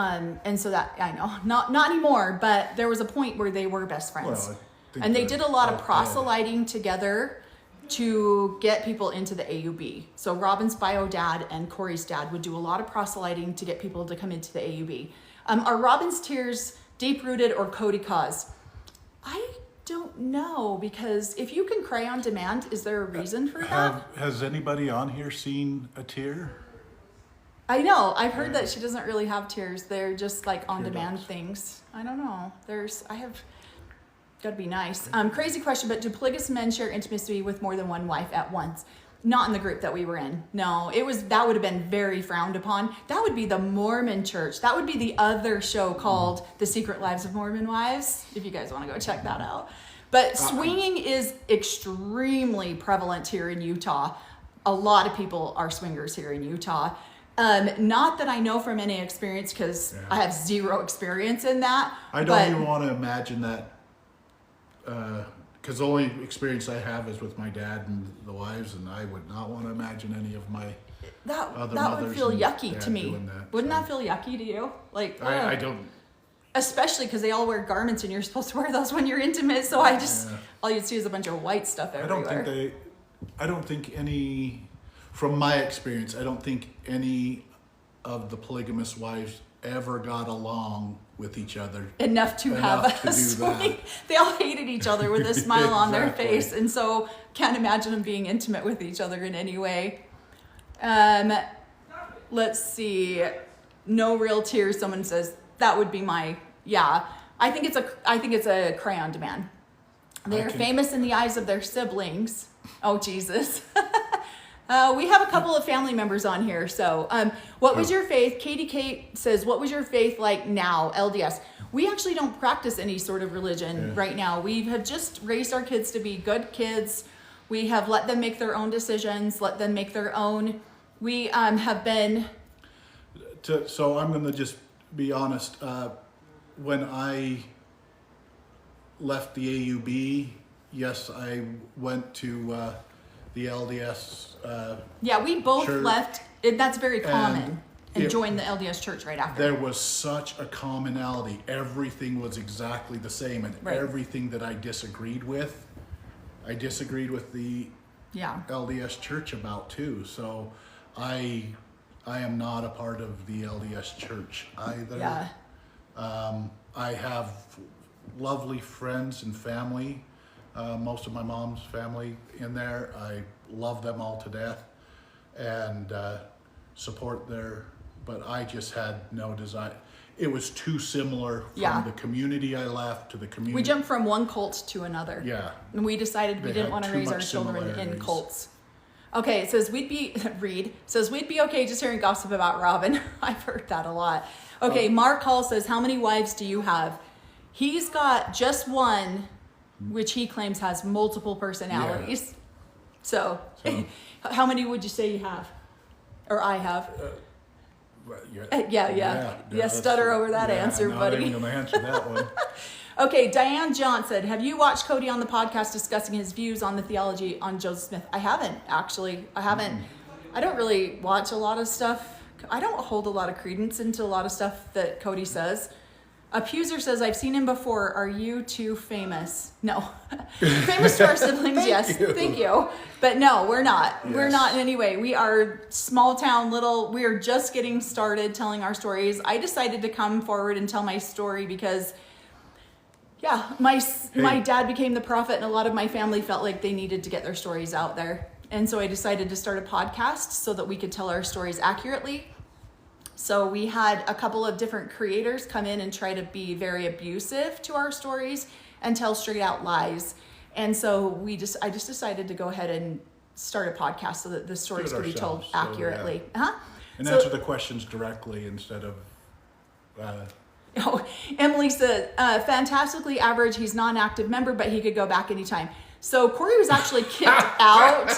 A: so that, I know, not anymore, but there was a point where they were best friends.
B: well, I think
A: And they
B: they're
A: did a lot of
B: both dead.
A: proselyting together to get people into the AUB. So Robin's bio dad and Cory's dad would do a lot of proselyting to get people to come into the AUB. Are Robin's tears deep-rooted or Kody caused? I don't know, because if you can cry on demand, is there a reason for that?
B: Has anybody on here seen a tear?
A: I know. I've heard that she doesn't really have tears. They're just like on
B: Tear
A: demand
B: ducts.
A: things. I don't know. Gotta be nice. Crazy question, but do polygamous men share intimacy with more than one wife at once? Not in the group that we were in. No, that would have been very frowned upon. That would be the Mormon church. That would be the other show called The Secret Lives of Mormon Wives, if you guys want to go check that out. But swinging is extremely prevalent here in Utah. A lot of people are swingers here in Utah. Not that I know from any experience, because I have zero experience in that.
B: I don't even want to imagine that, because the only experience I have is with my dad and the wives, and I would not want to imagine any of my other
A: that would
B: mothers
A: feel
B: and
A: yucky
B: dad
A: to me.
B: doing that,
A: Wouldn't
B: so.
A: that feel yucky to you? Like,
B: I
A: ugh.
B: don't.
A: Especially because they all wear garments and you're supposed to wear those when you're intimate. So I just,
B: Yeah.
A: all you'd see is a bunch of white stuff everywhere.
B: I don't think any, from my experience, I don't think any of the polygamous wives ever got along with each other.
A: Enough to have
B: Enough to
A: a
B: do
A: swing.
B: that.
A: They all hated each other with a smile on their
B: Exactly.
A: face. And so can't imagine them being intimate with each other in any way. Let's see. No real tears. Someone says that would be my, yeah. I think it's a cry on demand. They are famous in the eyes of their siblings. Oh, Jesus. We have a couple of family members on here. So, what was your faith? Katie Kate says, what was your faith like now, LDS? We actually don't practice any sort of religion right now. We have just raised our kids to be good kids. We have let them make their own decisions, let them make their own. We have been...
B: So I'm going to just be honest. When I left the AUB, yes, I went to the LDS.
A: Yeah, we both
B: church,
A: left. That's very common. And
B: it-
A: joined the LDS church right after.
B: There was such a commonality. Everything was exactly the same, and
A: Right.
B: everything that I disagreed with the
A: Yeah.
B: LDS church about too. So I am not a part of the LDS church either.
A: Yeah.
B: I have lovely friends and family most of my mom's family in there. I love them all to death and support but I just had no desire. It was too similar from the community I left to the community.
A: We jumped from one cult to another.
B: Yeah.
A: And we decided we didn't want to raise our children in cults. Okay, it says we'd be okay just hearing gossip about Robin. I've heard that a lot. Okay, Mark Hall says, how many wives do you have? He's got just one, which he claims has multiple personalities. Yeah. So how many would you say you have? Or I have? Yeah, stutter over that answer, buddy.
B: I'm not even going to answer that one.
A: Okay, Diane Johnson, have you watched Kody on the podcast discussing his views on the theology on Joseph Smith? I haven't, actually. I haven't. I don't really watch a lot of stuff. I don't hold a lot of credence into a lot of stuff that Kody says. Abuser says, I've seen him before. Are you too famous? No. Famous to our siblings, yes. Thank you. But no, we're not. Yes. We're not in any way. We are small town, we are just getting started telling our stories. I decided to come forward and tell my story because, my dad became the prophet and a lot of my family felt like they needed to get their stories out there. And so I decided to start a podcast so that we could tell our stories accurately. So we had a couple of different creators come in and try to be very abusive to our stories and tell straight out lies. And so I just decided to go ahead and start a podcast so that the stories could be told accurately.
B: And answer the questions directly instead of...
A: Emily said, fantastically average. He's not an active member, but he could go back anytime. So Cory was actually kicked out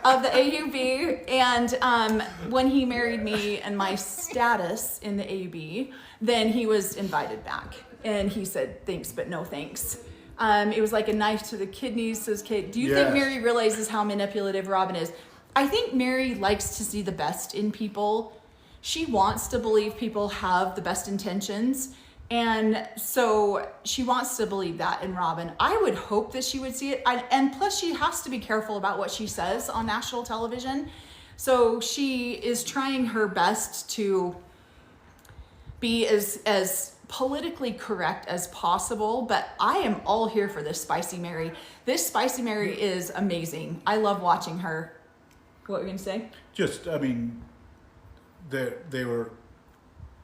A: of the AUB, and when he married me and my status in the AUB, then he was invited back, and he said thanks, but no thanks. It was like a knife to the kidneys, says Kate. Do you think Mary realizes how manipulative Robin is? I think Mary likes to see the best in people. She wants to believe people have the best intentions. And so she wants to believe that in Robin. I would hope that she would see it. And plus she has to be careful about what she says on national television. So she is trying her best to be as politically correct as possible. But I am all here for this Spicy Mary. This Spicy Mary is amazing. I love watching her. What were you going to say?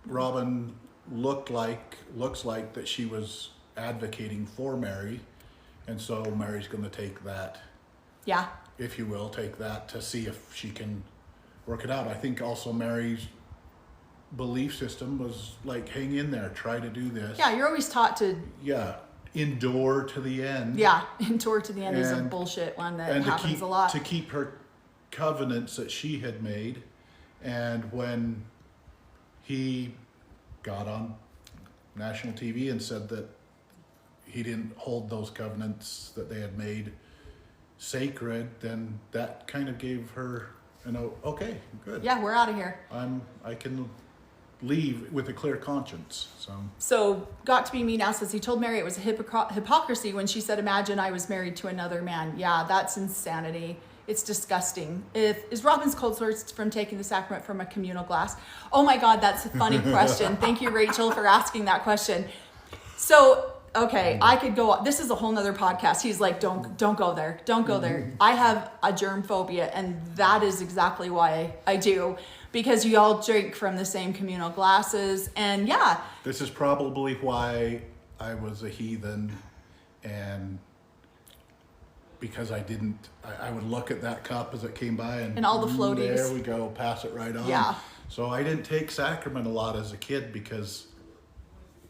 B: Robin looks like that she was advocating for Mary, and so Mary's going to take that, if you will, to see if she can work it out. I think also Mary's belief system was like, hang in there, try to do this.
A: Yeah, you're always taught to...
B: endure to the end.
A: Yeah, endure to the end is a bullshit one that happens a lot.
B: To keep her covenants that she had made, and when he got on national TV and said that he didn't hold those covenants that they had made sacred, then that kind of gave her, okay, good.
A: Yeah, we're out of here.
B: I can leave with a clear conscience.
A: So got to be me now says he told Mary it was a hypocrisy when she said, imagine I was married to another man. Yeah, that's insanity. It's disgusting. Is Robin's cold sores from taking the sacrament from a communal glass? Oh my God, that's a funny question. Thank you, Rachel, for asking that question. So, okay, I could go, this is a whole nother podcast. He's like, don't go there. Don't go there. I have a germ phobia, and that is exactly why I do. Because you all drink from the same communal glasses, and yeah.
B: This is probably why I was a heathen, and because I would look at that cup as it came by and
A: all the floaties.
B: There we go, pass it right on.
A: Yeah.
B: So I didn't take sacrament a lot as a kid because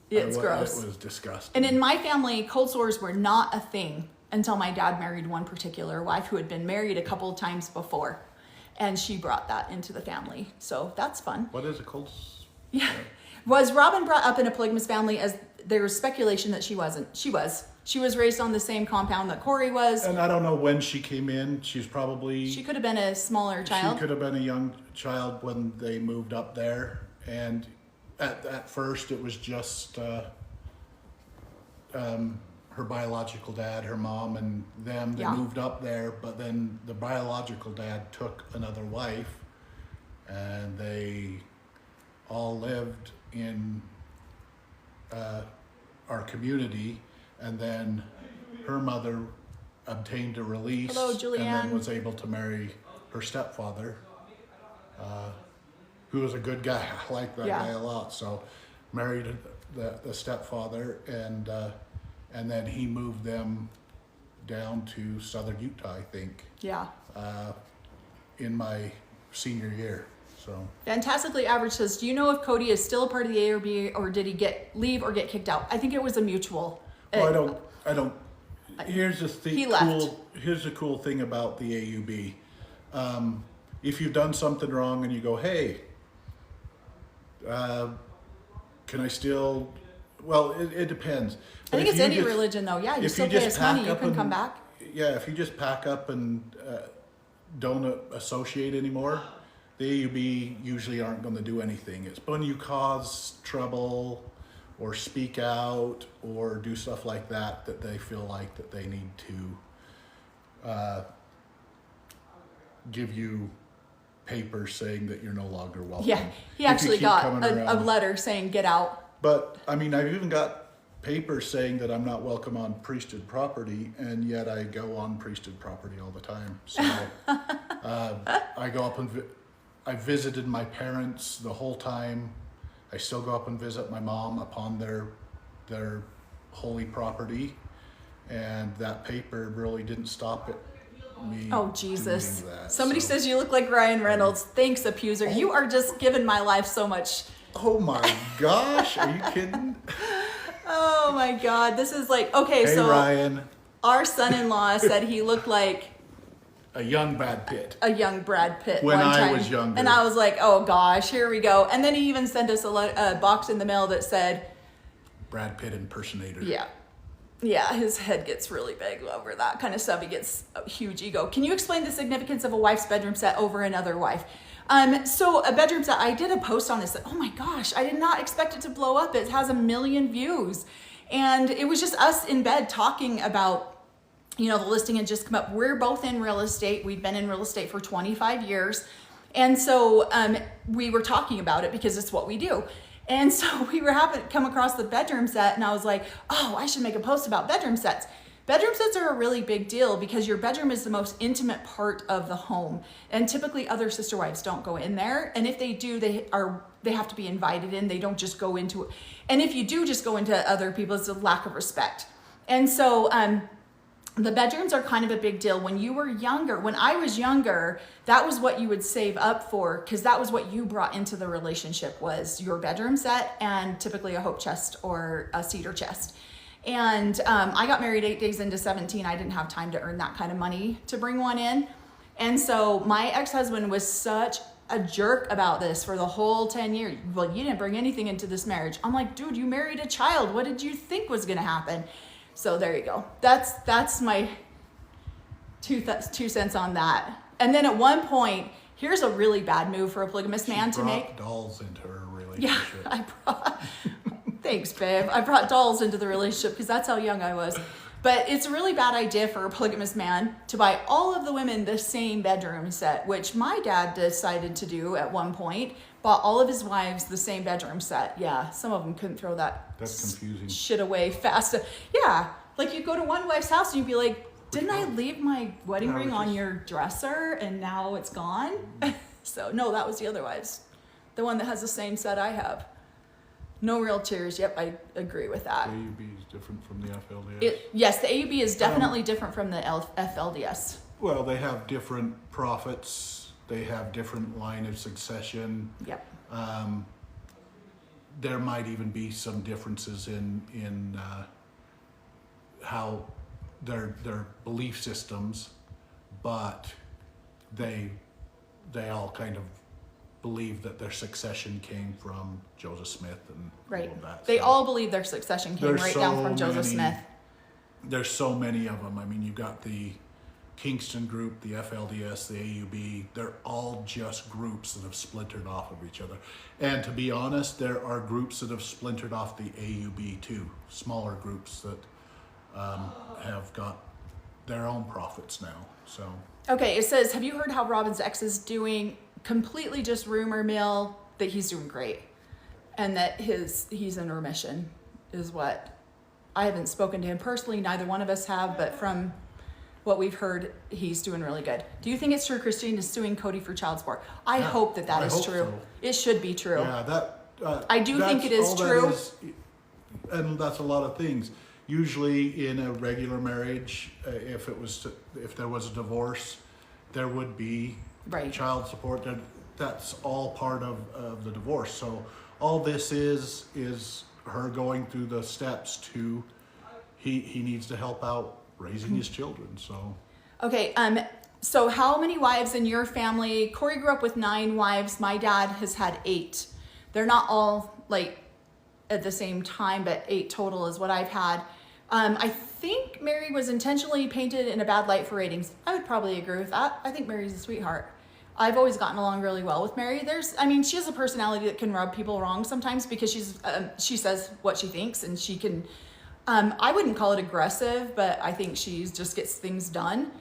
A: it's gross.
B: It was disgusting.
A: And in my family, cold sores were not a thing until my dad married one particular wife who had been married a couple of times before. And she brought that into the family. So that's fun.
B: What is a cold?
A: Yeah. Was Robin brought up in a polygamous family? As there was speculation that she wasn't. She was. She was raised on the same compound that Cory was.
B: And I don't know when she came in. She could
A: have been a smaller child.
B: She could have been a young child when they moved up there. And at first it was just her biological dad, her mom, and them. They moved up there, but then the biological dad took another wife, and they all lived in our community. And then her mother obtained a release.
A: Hello,
B: and
A: Julianne.
B: then was able to marry her stepfather, who was a good guy. I like that
A: Yeah.
B: guy a lot. So married the stepfather, and then he moved them down to southern Utah, I think,
A: Yeah.
B: in my senior year. So
A: Fantastically Average says, do you know if Kody is still a part of the AUB, or did he leave or get kicked out? I think it was a mutual.
B: well, I don't. Here's the thing.
A: He left.
B: Here's the cool thing about the AUB. If you've done something wrong and you go, hey, can I still? Well, it depends.
A: I
B: But
A: think
B: if
A: it's
B: you
A: any
B: just-
A: religion though. Yeah, you
B: if
A: still
B: you
A: pay
B: just
A: us money,
B: pack
A: you
B: up
A: can come
B: and-
A: back.
B: Yeah, if you just pack up and don't associate anymore, the AUB usually aren't going to do anything. It's when you cause trouble or speak out or do stuff like that that they feel like that they need to give you papers saying that you're no longer welcome.
A: Yeah, he
B: If you
A: actually
B: keep
A: got
B: coming
A: a
B: around.
A: letter saying get out.
B: But I mean, I've even got papers saying that I'm not welcome on priesthood property, and yet I go on priesthood property all the time. So I go up and I visited my parents the whole time. I still go up and visit my mom upon their holy property, and that paper really didn't stop it. Me
A: Oh, Jesus.
B: doing that,
A: Somebody
B: so.
A: says you look like Ryan Reynolds. Thanks, Abuser. You are just giving my life so much.
B: Oh my gosh, are you kidding?
A: Oh my God. This is like, okay,
B: Hey
A: so
B: Ryan,
A: our son-in-law said he looked like
B: a young Brad Pitt.
A: a young Brad Pitt
B: When
A: one
B: I
A: time.
B: was younger.
A: And I was like, oh gosh, here we go. And then he even sent us a box in the mail that said,
B: Brad Pitt impersonator.
A: yeah, his head gets really big over that kind of stuff. He gets a huge ego. Can you explain the significance of a wife's bedroom set over another wife? So a bedroom set, I did a post on this. Oh my gosh, I did not expect it to blow up. It has 1 million views. And it was just us in bed talking about, you know, the listing had just come up. We're both in real estate. We've been in real estate for 25 years. And so we were talking about it because it's what we do. And so we were happy to come across the bedroom set, and I was like, oh, I should make a post about bedroom sets. Bedroom sets are a really big deal because your bedroom is the most intimate part of the home. And typically other sister wives don't go in there. And if they do, they have to be invited in. They don't just go into it. And if you do just go into other people, it's a lack of respect. And so the bedrooms are kind of a big deal. When you were younger, when I was younger, that was what you would save up for, because that was what you brought into the relationship, was your bedroom set and typically a hope chest or a cedar chest. And I got married 8 days into 17. I didn't have time to earn that kind of money to bring one in. And so my ex-husband was such a jerk about this for the whole 10 years. Well, you didn't bring anything into this marriage. I'm like, dude, you married a child. What did you think was going to happen? So there you go. That's my two cents on that. And then at one point, here's a really bad move for a polygamous man to make.
B: She brought dolls into her
A: Yeah,
B: relationship.
A: thanks, babe. I brought dolls into the relationship because that's how young I was. But it's a really bad idea for a polygamous man to buy all of the women the same bedroom set, which my dad decided to do at one point. Bought all of his wives the same bedroom set. Yeah, some of them couldn't throw that
B: That's confusing.
A: shit away fast. Yeah, like you go to one wife's house and you'd be like, didn't I leave my wedding ring on your dresser and now it's gone? So no, that was the other wives. The one that has the same set I have. No real tears. Yep, I agree with that.
B: AUB is different from the FLDS.
A: Yes, the AUB is definitely different from the FLDS.
B: Well, they have different profits. They have different line of succession.
A: Yep.
B: There might even be some differences in how their belief systems, but they all kind of believe that their succession came from Joseph Smith and
A: Right.
B: all of that.
A: They
B: So
A: all believe their succession came
B: there's
A: right down from
B: so
A: Joseph
B: many-
A: Smith.
B: There's so many of them. I mean, you've got the Kingston group, the FLDS, the AUB. They're all just groups that have splintered off of each other. And to be honest, there are groups that have splintered off the AUB too. Smaller groups that have got their own profits now. So
A: Okay, it says, have you heard how Robin's ex is doing? Completely just rumor mill that he's doing great. And that he's in remission is what. I haven't spoken to him personally, neither one of us have, but from what we've heard, he's doing really good. Do you think it's true Christine is suing Kody for child support? I hope that
B: I
A: is
B: hope
A: true.
B: so.
A: It should be true.
B: Yeah,
A: I do think it is
B: all that
A: true.
B: and that's a lot of things. Usually in a regular marriage, if there was a divorce, there would be
A: Right.
B: child support. That's all part of the divorce. So all this is her going through the steps to, he needs to help out raising his children. So
A: Okay, so how many wives in your family? Cory grew up with 9 wives. My dad has had 8. They're not all like at the same time, but 8 total is what I've had. I think Mary was intentionally painted in a bad light for ratings. I would probably agree with that. I think Mary's a sweetheart. I've always gotten along really well with Mary. She has a personality that can rub people wrong sometimes because she says what she thinks, and she can, I wouldn't call it aggressive, but I think she just gets things done.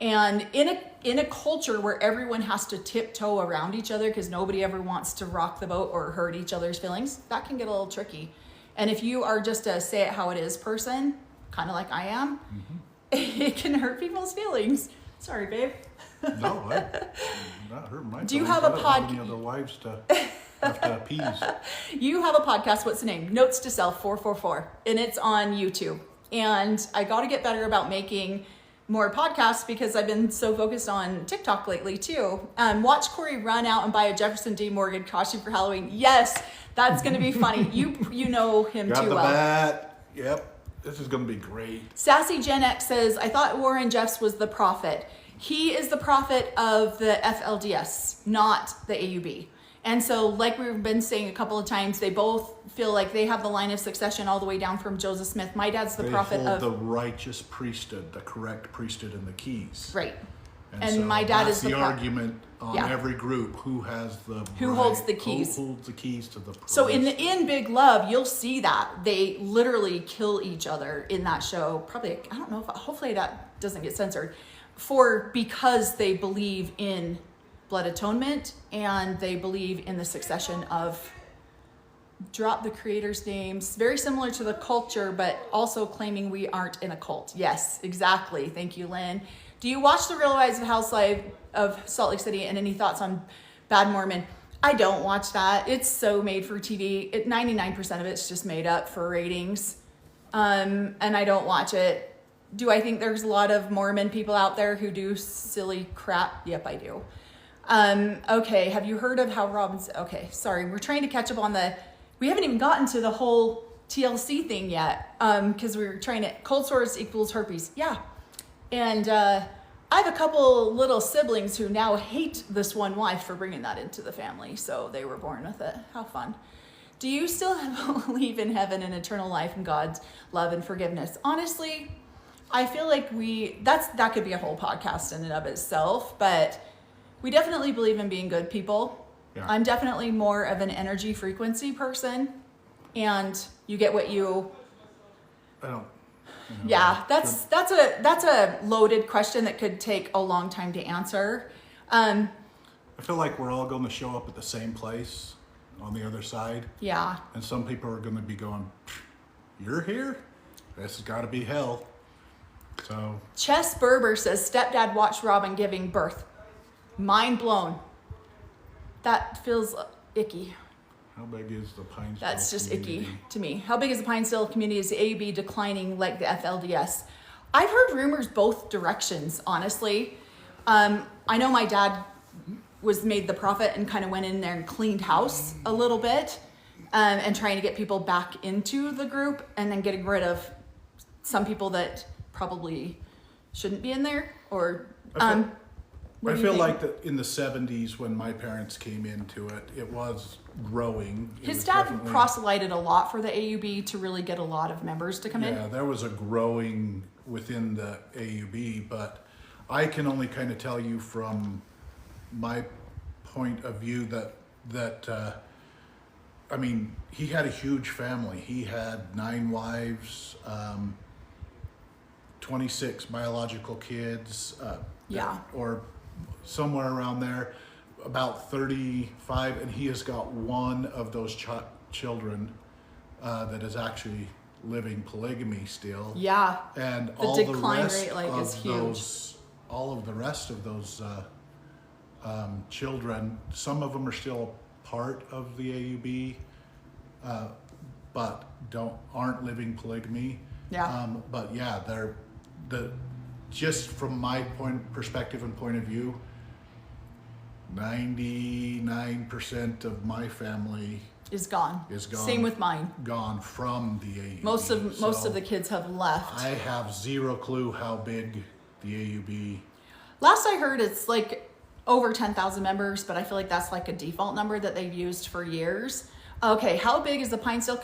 A: And in a culture where everyone has to tiptoe around each other because nobody ever wants to rock the boat or hurt each other's feelings, that can get a little tricky. And if you are just a say it how it is person, kind of like I am, it can hurt people's feelings. Sorry, babe.
B: no, not hurting my
A: Do you
B: feelings.
A: have a
B: I don't have any other wives to have to appease?
A: You have a podcast. What's the name? Notes to Self 444, and it's on YouTube. And I got to get better about making more podcasts because I've been so focused on TikTok lately too. Watch Cory run out and buy a Jefferson D. Morgan costume for Halloween. Yes, that's going to be funny. You know him
B: Got
A: too
B: the
A: well.
B: bat. Yep, this is going to be great.
A: Sassy Gen X says, I thought Warren Jeffs was the prophet. He is the prophet of the FLDS, not the AUB. And so, like we've been saying a couple of times, they both feel like they have the line of succession all the way down from Joseph Smith. My dad's the prophet
B: hold
A: of
B: the righteous priesthood, the correct priesthood, and the keys.
A: right.
B: And
A: And
B: so
A: my dad
B: that's
A: is the
B: argument on
A: Yeah.
B: every group who has
A: Who holds the keys.
B: Who holds the keys to the priest.
A: So in Big Love, you'll see that they literally kill each other in that show. Probably, I don't know if, hopefully that doesn't get censored, because they believe in blood atonement and they believe in the succession of, drop the creator's names, very similar to the culture, but also claiming we aren't in a cult. Yes, exactly. Thank you, Lynn. Do you watch The Real Housewives of Salt Lake City, and any thoughts on Bad Mormon? I don't watch that. It's so made for TV. 99% of it's just made up for ratings. And I don't watch it. Do I think there's a lot of Mormon people out there who do silly crap? Yep, I do. Okay, have you heard of how Robin's... Okay, sorry, we're trying to catch up on we haven't even gotten to the whole TLC thing yet, because we were trying to... Cold sores equals herpes. Yeah. And I have a couple little siblings who now hate this one wife for bringing that into the family, so they were born with it. How fun. Do you still believe in heaven and eternal life and God's love and forgiveness? Honestly, I feel like that could be a whole podcast in and of itself, but we definitely believe in being good people.
B: Yeah.
A: I'm definitely more of an energy frequency person, and you get what you...
B: I don't...
A: Yeah, that's a loaded question that could take a long time to answer.
B: I feel like we're all going to show up at the same place on the other side.
A: Yeah.
B: And some people are going to be going, you're here? This has got to be hell. So...
A: Chess Berber says, stepdad watched Robin giving birth. Mind blown. That feels icky.
B: How big is the Pinesville
A: That's just
B: community?
A: icky to me. How big is the Pinesville community? Is the AUB declining like the FLDS? I've heard rumors both directions, honestly. I know my dad was made the prophet and kind of went in there and cleaned house a little bit, and trying to get people back into the group, and then getting rid of some people that probably shouldn't be in there. Or
B: I feel like that in the 70s when my parents came into it, it was growing.
A: His dad proselyted a lot for the AUB to really get a lot of members to come in.
B: Yeah, there was a growing within the AUB, but I can only kind of tell you from my point of view that I mean, he had a huge family. He had 9 wives, 26 biological kids,
A: Yeah.
B: or somewhere around there, about 35, and he has got one of those children that is actually living polygamy still.
A: Yeah.
B: And
A: The
B: all the
A: decline
B: rest
A: rate, like,
B: of
A: is huge.
B: those, all of the rest of those children, some of them are still part of the AUB, but aren't living polygamy.
A: Yeah.
B: But yeah, just from my perspective and point of view, 99% of my family
A: Is gone.
B: is gone.
A: Same with mine.
B: Gone from the AUB.
A: Most of
B: So
A: the kids have left.
B: I have zero clue how big the AUB.
A: Last I heard, it's like over 10,000 members, but I feel like that's like a default number that they've used for years. Okay, how big is the Pinedale